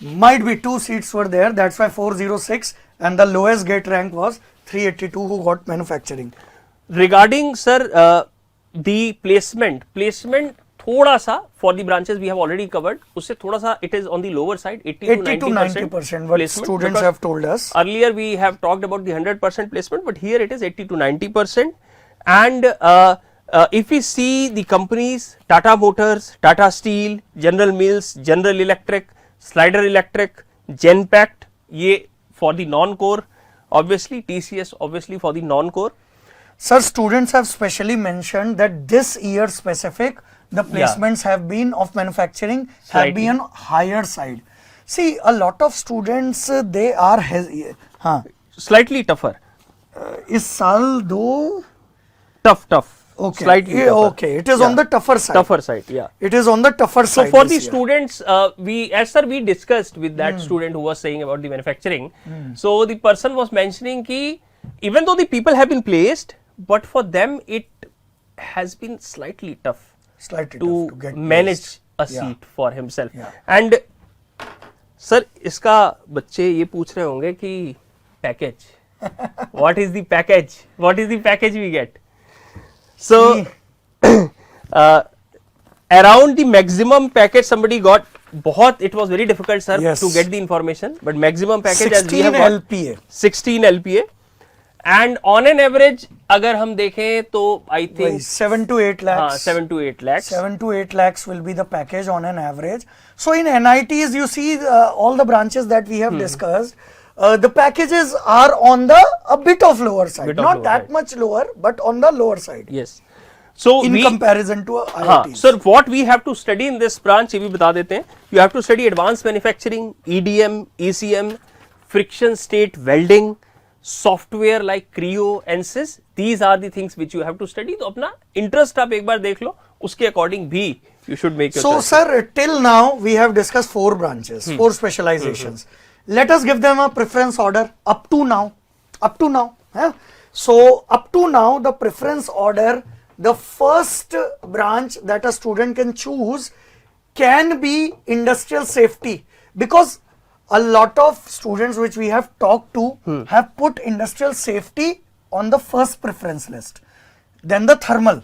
Might be 2 seats were there. That's why 406 and the lowest gate rank was 382 who got manufacturing. Regarding sir the placement थोड़ा सा for the branches we have already covered, उससे थोड़ा सा it is on the lower side, 80 to 90% what students have told us. Earlier we have talked about the 100% placement, but here it is 80 to 90%. And if we see the companies, Tata Motors, Tata Steel, General Mills, General Electric, Schneider Electric, Genpact, ये for the non-core, obviously TCS obviously for the non-core. Sir, students have specially mentioned that this year specific, the placements have been of manufacturing have Slightly. been on higher side. See, a lot of students they are हाँ Slightly tougher. इस साल दो Tough. okay Slightly yeah, tougher. okay it is Yeah. on the tougher side. Tougher side, yeah. It is on the tougher So side. for this the year. students, we discussed with that student who was saying about the manufacturing. So the person was mentioning ki even though the people have been placed, but for them it has been slightly tough Slightly to tough to get manage placed. a Yeah. seat for himself. Yeah. And sir, इसका बच्चे ये पूछ रहे होंगे कि package. What is the package? What is the package we get? So around the maximum package somebody got बहुत it was very difficult sir Yes. to get the information, but maximum package as we 16 have got LPA 16 LPA and on an average अगर हम देखें तो I think 7 to 8 lakhs 7 to 8 lakhs 7 to 8 lakhs will be the package on an average. So in NITs you see all the branches that we have discussed, the packages are on the a bit of lower side, Bit of not lower that side. much lower but on the lower side yes. So in we comparison to हाँ, IITs. sir, what we have to study in this branch ये भी बता देते हैं. You have to study advanced manufacturing, EDM, ECM, friction state welding, software like Creo, ANSYS. These are the things which you have to study. तो अपना interest आप एक बार देख लो, उसके according भी you should make your So choice. sir, till now we have discussed 4 branches, 4 specializations. Let us give them a preference order up to now. Huh? So up to now the preference order, the first branch that a student can choose can be industrial safety, because a lot of students which we have talked to have put industrial safety on the first preference list. Then the thermal.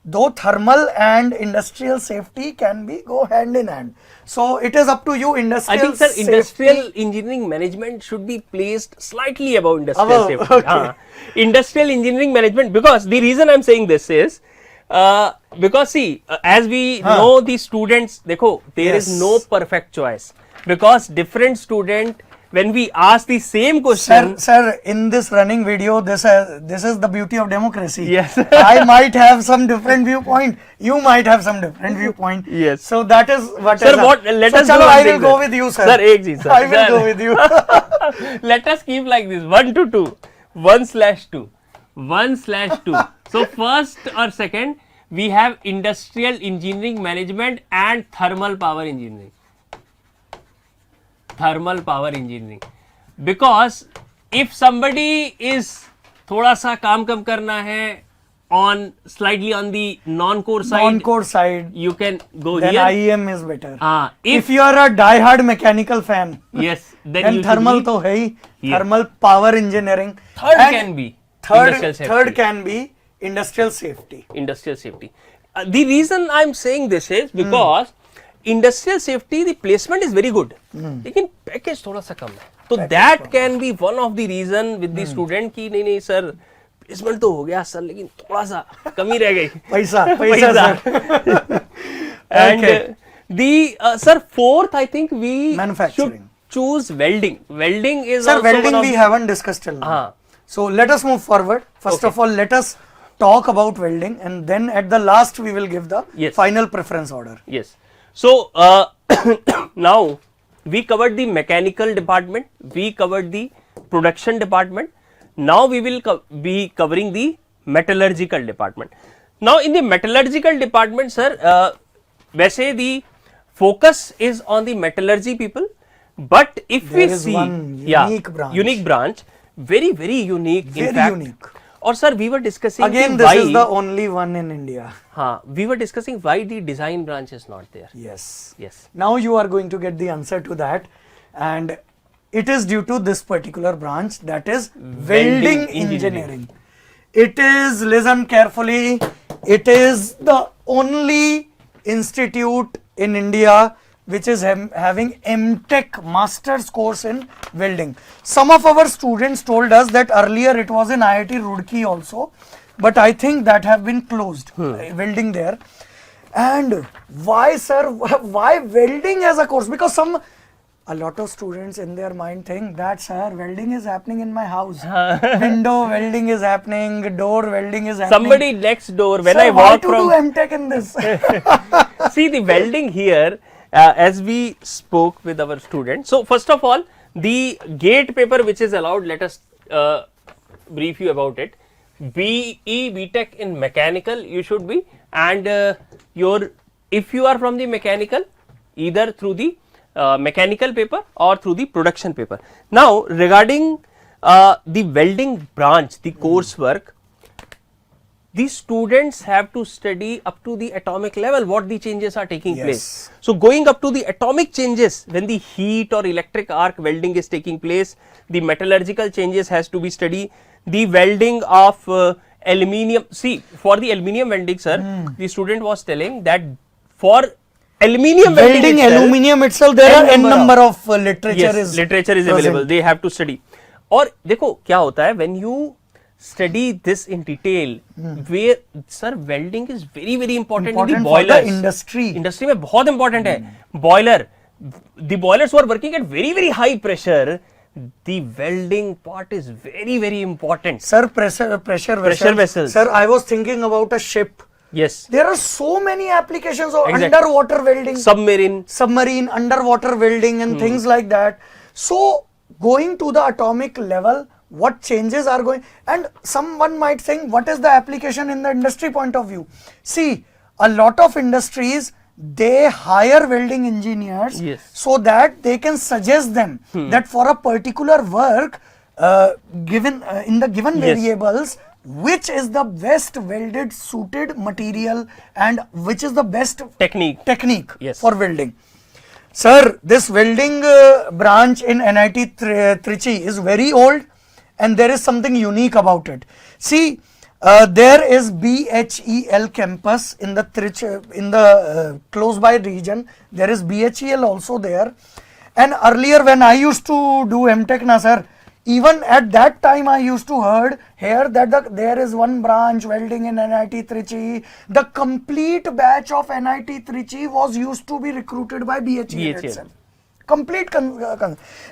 Though thermal and industrial safety can be go hand in hand. So it is up to you. I Industrial think sir, safety. industrial engineering management should be placed slightly above industrial Above, safety. okay. Industrial engineering management, because the reason I'm saying this is because see, as we know the students, देखो, there is Yes. no perfect choice, because different student, when we ask the same Sir, question, sir, in this running video, this is the beauty of democracy. Yes. I might have some different viewpoint. You might have some different viewpoint. Yes. So that is what. sir, is what? Let so us chalo, do one I thing, will go sir. with you, sir. Sir, एक चीज, sir. I will Sir. go with you. Let us keep like this 1 to 2, 1/2, 1/2. So first or second, we have industrial engineering management and thermal power engineering. Thermal power engineering, because if somebody is थोड़ा सा काम कम करना है on slightly on the non-core side, Non-core side. you can go Then here. IEM is better. If If you are a die-hard mechanical fan, yes, then then you thermal should be, तो है ही. Here. Thermal power engineering. third And can be industrial safety. Third can be industrial safety. Industrial safety. The reason I'm saying this is because industrial safety, the placement is very good, लेकिन package थोड़ा सा कम है. तो that can be one of the reason with the student कि नहीं sir placement तो हो गया सर, लेकिन थोड़ा सा कमी रह गई. पैसा sir. And Okay. the sir, fourth I think we should Manufacturing. choose welding. Welding is Sir, also welding one of we the- haven't discussed till now. हाँ. So let us move forward. First Okay. of all, let us talk about welding, and then at the last we will give the Yes. final preference order. Yes. So now we covered the mechanical department, we covered the production department. Now we will be covering the metallurgical department. Now in the metallurgical department, sir, वैसे the focus is on the metallurgy people, but if There we is see one unique branch. unique branch, very unique. Very in fact, unique. Or sir, we were discussing Again, कि this why, is the only one in India. we were discussing why the design branch is not there. Yes. Yes. Now you are going to get the answer to that, and it is due to this particular branch, that is welding engineering. It is, listen carefully, it is the only institute in India which is having MTech master's course in welding. Some of our students told us that earlier it was in IIT Roorkee also, but I think that have been closed, welding there. And why, sir, why welding as a course? Because some a lot of students in their mind think that, sir, welding is happening in my house. Window welding is happening, door welding is happening. Somebody next door, when Sir, I why walk to from... do MTech in this? See, the welding here, as we spoke with our students. So, first of all, the gate paper which is allowed, let us brief you about it. BE, BTech in mechanical you should be, and if you are from the mechanical, either through the mechanical paper or through the production paper. Now, regarding the welding branch, the coursework, the students have to study up to the atomic level what the changes are taking place. So, going up to the atomic changes, when the heat or electric arc welding is taking place, the metallurgical changes has to be studied, the welding of aluminium. See, for the aluminium welding, sir, the student was telling that for aluminium welding aluminium itself, there are n number of literature is available. They have to study. और देखो क्या होता है, when you study this in detail, where sir welding is very important in the boilers. For the industry. Industry में बहुत important है. Boiler, the boilers were working at very high pressure. The welding part is very important. Sir, pressure vessels. Sir, I was thinking about a ship. Yes. There are so many applications of underwater welding. Submarine, underwater welding and things like that. So, going to the atomic level, what changes are going, and someone might think, what is the application in the industry point of view? See, a lot of industries, they hire welding engineers so that they can suggest them that for a particular work given in the given variables, which is the best welded suited material and which is the best technique for welding. Sir, this welding branch in NIT Trichy is very old and there is something unique about it. See, there is BHEL campus in the close by region. There is BHEL also there. And earlier when I used to do MTech, na sir, even at that time I used to heard here that there is one branch welding in NIT Trichy. The complete batch of NIT Trichy was used to be recruited by BHEL itself. Complete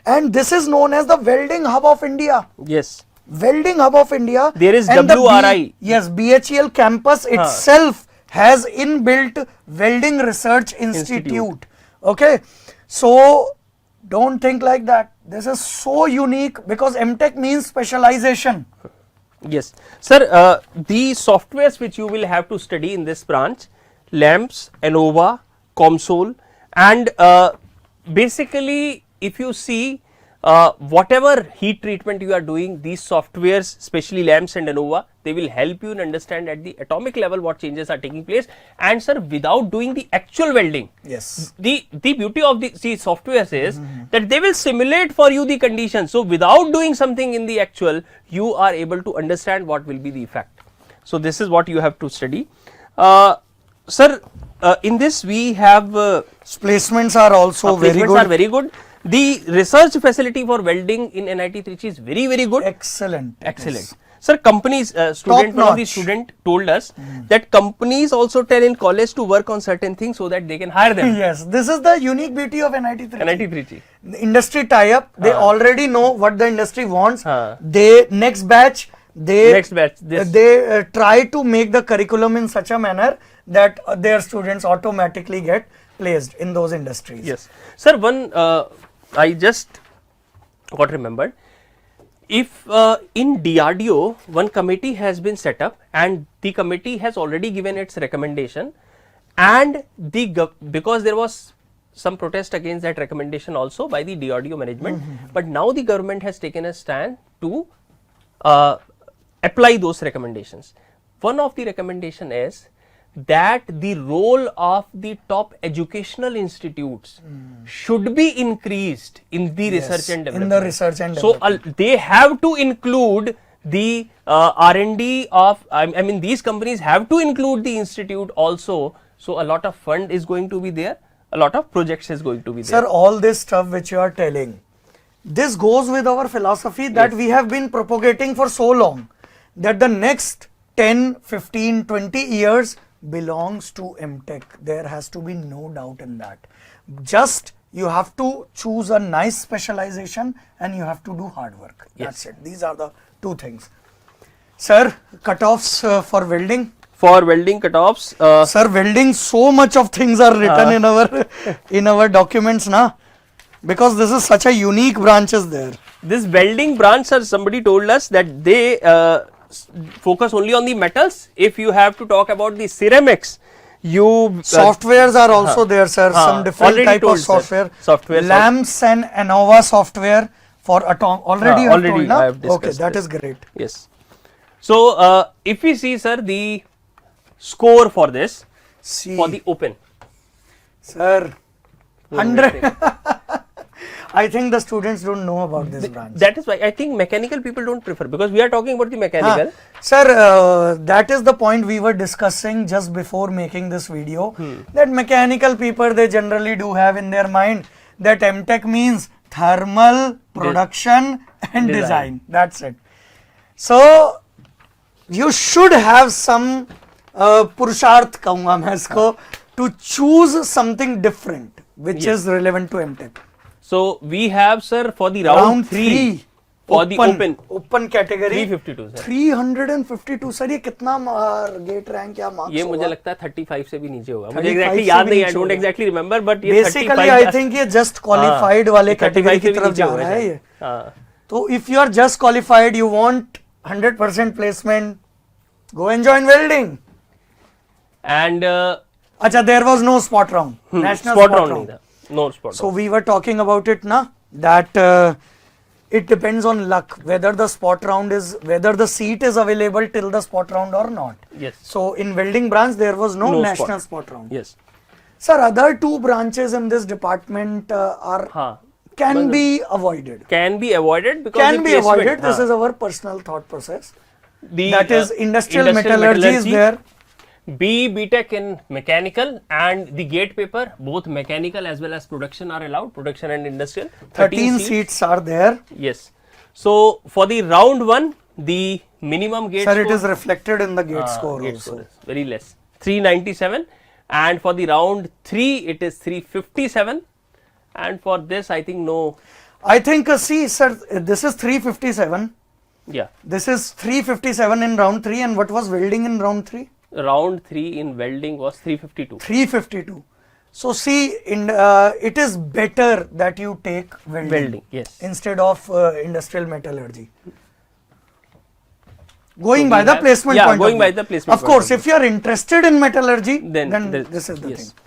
and this is known as the welding hub of India. Yes. Welding hub of India. There is WRI. BHEL campus itself has inbuilt welding research institute. Okay. So don't think like that. This is so unique because MTech means specialization. Yes. Sir, the softwares which you will have to study in this branch, LAMPS, ANOVA, COMSOL, and basically if you see whatever heat treatment you are doing, these softwares, especially LAMPS and ANOVA, they will help you in understand at the atomic level what changes are taking place. And sir, without doing the actual welding, the beauty of the softwares is that they will simulate for you the conditions. So without doing something in the actual, you are able to understand what will be the effect. So this is what you have to study. Sir, in this we have placements are also very good. The research facility for welding in NIT Trichy is very good. Excellent. Excellent. Sir, companies, one of the student told us that companies also tell in college to work on certain things so that they can hire them. Yes, this is the unique beauty of NIT Trichy. NIT Trichy. Industry tie-up, they already know what the industry wants. They next batch, they try to make the curriculum in such a manner that their students automatically get placed in those industries. Yes. Sir, one I just got remembered. If in DRDO one committee has been set up and the committee has already given its recommendation, and because there was some protest against that recommendation also by the DRDO management, but now the government has taken a stand to apply those recommendations. One of the recommendation is that the role of the top educational institutes should be increased in the research and development. In the research and development. So they have to include the R&D of, I mean these companies have to include the institute also. So a lot of fund is going to be there, a lot of projects is going to be there. Sir, all this stuff which you are telling, this goes with our philosophy that we have been propagating for so long, that the next 10, 15, 20 years belongs to MTech. There has to be no doubt in that. Just You have to choose a nice specialization and you have to do hard work. That's it. These are the two things. Sir, cutoffs for welding. For welding cutoffs, Sir, welding, so much of things are written in our documents, na? Because this is such a unique branch is there. this welding branch, sir, somebody told us that they focus only on the metals. If you have to talk about the ceramics, you Softwares are also there, sir. Some different already type of told, sir. software. Lamps and ANOVA software for atom. Already you have already told, na? I have discussed Okay, that this. is great. Yes. So if we see, sir, the score for this See, for the open. sir, 100. I think the students don't know about this branch. That is why I think mechanical people don't prefer, because we are talking about the mechanical. Sir, that is the point we were discussing just before making this video. That mechanical people, they generally do have in their mind that MTech means thermal, production and design. That's it. So, you should have some purusharth कहूँगा मैं इसको, to choose something different which is relevant to MTech. So we have, sir, for the round 3 for the open category 352, sir. 352 sir, ये कितना gate rank या marks? ये मुझे लगता है 35 से भी नीचे होगा. 35 मुझे एग्जैक्टली से याद भी नहीं, आई नीचे डोंट होगा. एग्जैक्टली रिमेंबर, बट ये बेसिकली आई थिंक ये जस्ट क्वालिफाइड वाले कैटेगरी की तरफ जा रहा है ये. तो if you are just qualified, you want 100% placement, go and join welding. And अच्छा, there was no spot round. National spot round नहीं था. No spot So round. we were talking about it na, that it depends on luck whether the spot round is, whether the seat is available till the spot round or not. Yes. So in welding branch there was no, No national spot round. Yes. Sir, other two branches in this department are can be avoided. Can be avoided because Can the be placement, avoided. This is our personal thought process. the, That is industrial metallurgy is there. BTech in mechanical, and the gate paper, both mechanical as well as production are allowed, production and industrial. 13 seats are there. Yes. So for the round 1, the minimum gate Sir, score, it is reflected in the gate score gate also. score is very less, 397, and for the round 3 it is 357, and for this I think no. I think, see sir, this is 357. Yeah. This is 357 in round 3, and what was welding in round 3? Round 3 in welding was 352. 352. So see, it is better that you take welding, yes. instead of industrial metallurgy. Going by the placement point going of by view. the placement Of point course, of if you are interested in metallurgy, then this is the yes. thing.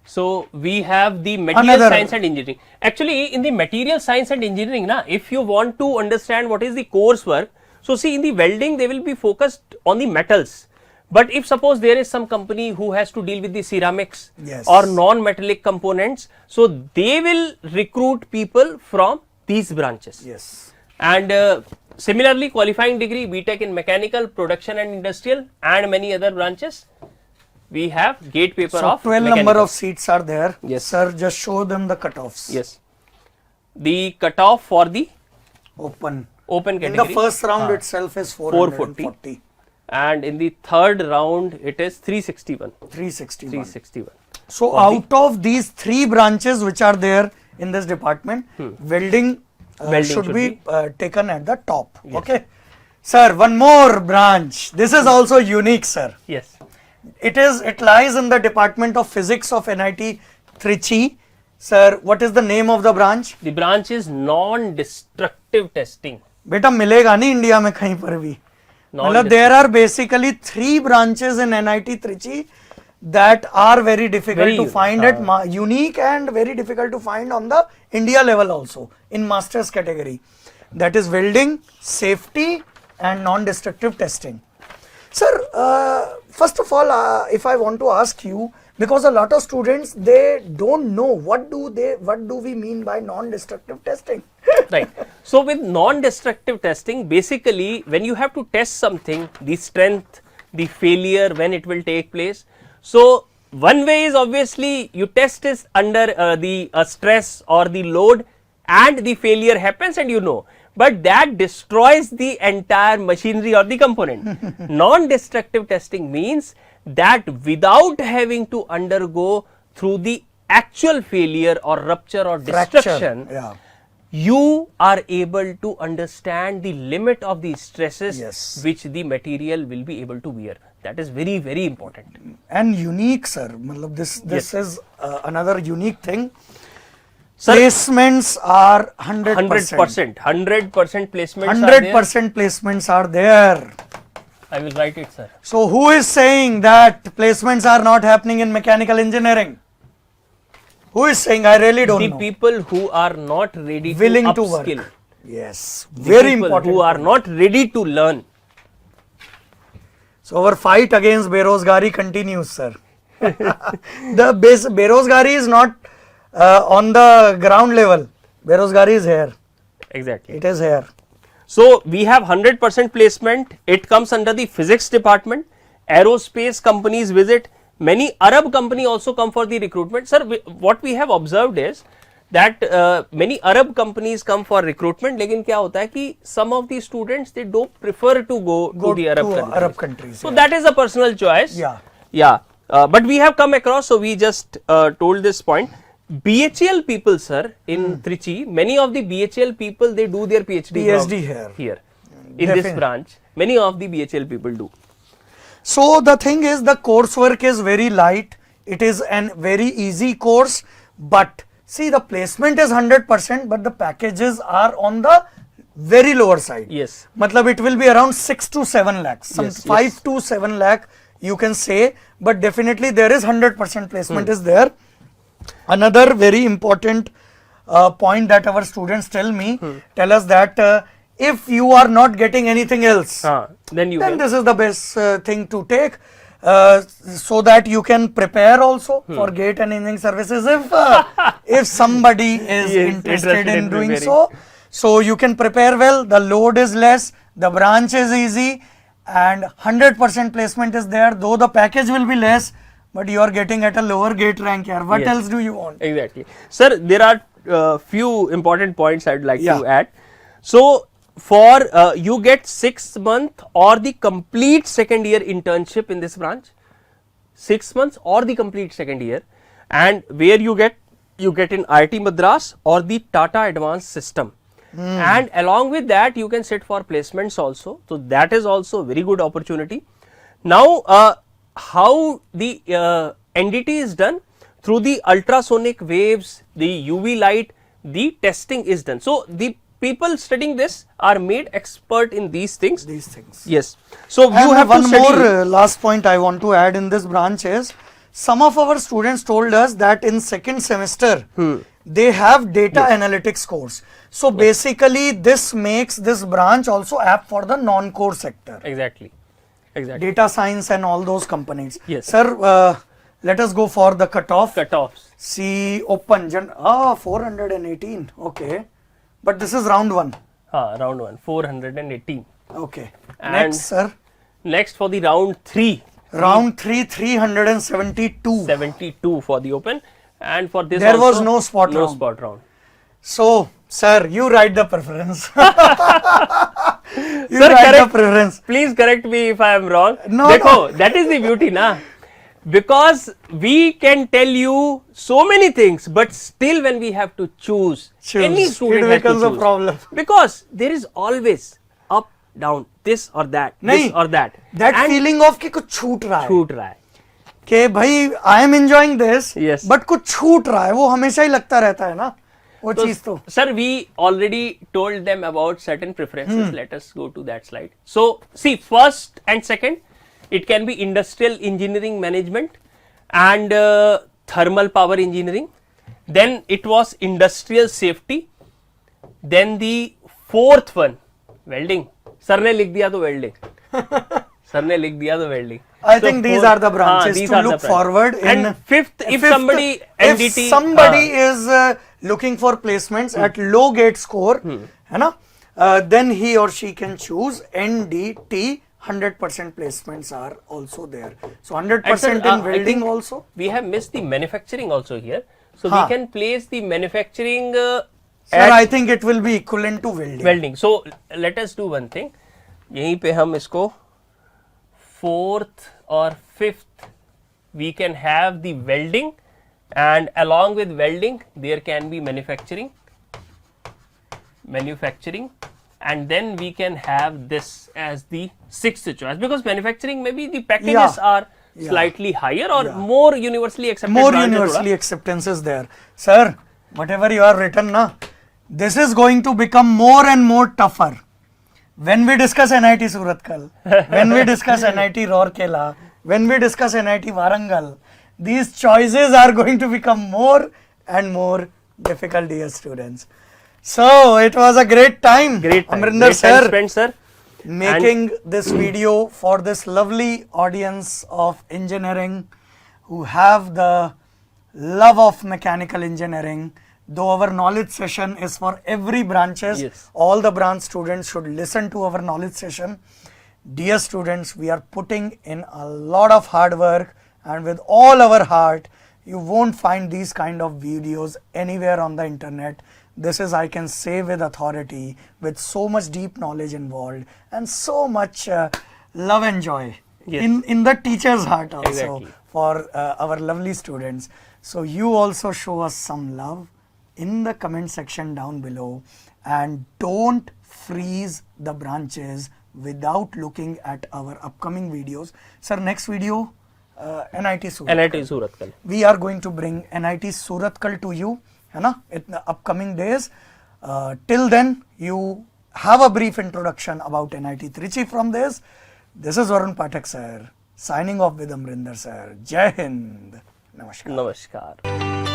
So we have the material Another- science and engineering. Actually, in the material science and engineering, if you want to understand what is the coursework, so see, in the welding they will be focused on the metals. But if suppose there is some company who has to deal with the ceramics Yes. or non-metallic components, so they will recruit people from these branches. Yes. And similarly, qualifying degree BTech in mechanical, production and industrial, and many other branches. We have gate paper So of 12 mechanical. number of seats are there. Yes. Sir, just show them the cutoffs. Yes. The cutoff for the Open. open In category. the first round itself is 440. And in the third round it is 361. 361. 361. So For out of these 3 branches which are there in this department, welding, Welding should should be taken at the top. Okay. Sir, one more branch. This is also unique, sir. Yes. It lies in the Department of Physics of NIT Trichy. Sir, what is the name of the branch? The branch is non-destructive testing. बेटा मिलेगा नहीं India में कहीं पर भी. मतलब there are basically 3 branches in NIT Trichy that are very difficult to find at unique and very difficult to find on the India level also in masters category. That is welding, safety and non-destructive testing. Sir, first of all, if I want to ask you, because a lot of students, they don't know what do we mean by non-destructive testing. Right. So with non-destructive testing, basically when you have to test something, the strength, the failure, when it will take place. So one way is obviously you test is under the stress or the load, and the failure happens and you know. But that destroys the entire machinery or the component. Non-destructive testing means that without having to undergo through the actual failure or rupture or Fracture. destruction, Yeah. you are able to understand the limit of the stresses Yes. which the material will be able to bear. That is very, very important. And unique, sir. Matlab this Yes. is another unique thing. Sir, Placements are 100%. 100% placements are there. 100% placements are there. I will write it, sir. So who is saying that placements are not happening in mechanical engineering? Who is saying? I really don't The know. people who are not ready Willing to to work. upskill. Yes, The very people important. who are not ready to learn. So our fight against Berozgari continues, sir. The Berozgari is not on the ground level. Berozgari is here. Exactly. It is here. So we have 100% placement. It comes under the physics department. Aerospace companies visit. Many Arab company also come for the recruitment. Sir, what we have observed is that many Arab companies come for recruitment. लेकिन क्या होता है कि some of the students they don't prefer to go to the Arab countries. So yeah. that is a personal choice. Yeah. Yeah. But we have come across, so we just told this point. BHL people, sir, in Trichy, many of the BHL people, they do their PhD here. In this branch. Many of the BHL people do. So the thing is, the coursework is very light. It is an very easy course, but see, the placement is 100%, but the packages are on the very lower side. Yes. Matlab it will be around 6 to 7 lakhs. Some Yes, 5 yes. to 7 lakh you can say, but definitely there is 100% placement is there. Another very important point that our students tell us that if you are not getting anything else, Then this is the best thing to take, so that you can prepare also for GATE and engineering services if somebody is Yes, interested in doing preparing. so you can prepare well. The load is less, the branch is easy, and 100% placement is there, though the package will be less, but you are getting at a lower GATE rank here. What Yes. else do you want? Exactly. Sir, there are few important points I'd like Yeah. to add. So, for you get 6 month or the complete second year internship in this branch, 6 months or the complete second year, and where you get in IIT Madras or the Tata Advanced System. And along with that, you can sit for placements also. So that is also a very good opportunity. Now, how the NDT is done? Through the ultrasonic waves, the UV light, the testing is done. So the people studying this are made expert in these things. Yes. So you And have one to study. more last point I want to add in this branch is, some of our students told us that in second semester they have data analytics course. So basically this makes this branch also apt for the non-core sector. Exactly. Data science and all those companies. Yes. Sir, let us go for the cutoff. Cutoffs. See, open, 418, okay. But this is round 1. Round 1, 418. Okay. And Next, sir. Next for the round 3. Round 3, 372. 72 for the open. And for this There was also, no spot no round. spot round. So, sir, you write the preference. You Sir, write the correct. preference. Please correct me if I am wrong. No, Dekho, no. that is the beauty, na? Because we can tell you so many things, but still when we have to choose, any student it has to becomes a choose. problem. Because there is always up, down, this or that, this Nahin, or that. That And feeling of कि कुछ छूट रहा है. छूट रहा है. कि भाई I am enjoying this, Yes. but कुछ छूट रहा है. वो हमेशा ही लगता रहता है ना. वो चीज तो. Sir, we already told them about certain preferences. Let us go to that slide. So, see, first and second, it can be industrial engineering management and thermal power engineering. Then it was industrial safety. Then the fourth one, welding. Sir ने लिख दिया तो welding. Sir ने लिख दिया तो welding. I think these are the branches these to are the look branches. forward in. And fifth, if somebody NDT, somebody is looking for placements at low gate score, है ना? Then he or she can choose NDT. 100% placements are also there. So 100% in welding also. We have missed the manufacturing also here. So Haan. we can place the manufacturing Sir, at I think it will be equivalent to welding. welding. So let us do one thing. यहीं पे हम इसको fourth or fifth we can have the welding and along with welding there can be manufacturing, and then we can have this as the sixth choice, because manufacturing maybe the packages are slightly higher or more universally accepted. More universally acceptance is there. Sir, whatever you have written, na, this is going to become more and more tougher. When we discuss NIT Surathkal, when we discuss NIT Rourkela, when we discuss NIT Warangal, these choices are going to become more and more difficult, dear students. So, it was a great time. Great time. Amrinder Great time sir, spent, sir. making this video for this lovely audience of engineering who have the love of mechanical engineering. Though our knowledge session is for every branches, Yes. all the branch students should listen to our knowledge session. Dear students, we are putting in a lot of hard work, and with all our heart, you won't find these kind of videos anywhere on the internet. This is, I can say with authority, with so much deep knowledge involved and so much love and joy Yes. in the teacher's heart also. Exactly. For our lovely students. So you also show us some love in the comment section down below, and don't freeze the branches without looking at our upcoming videos. Sir, next video, NIT Surathkal. NIT Surathkal. We are going to bring NIT Surathkal to you, है ना, in the upcoming days. Till then, you have a brief introduction about NIT Trichy from this. This is Varun Pathak sir, signing off with Amrinder sir. Jai Hind. Namaskar. Namaskar.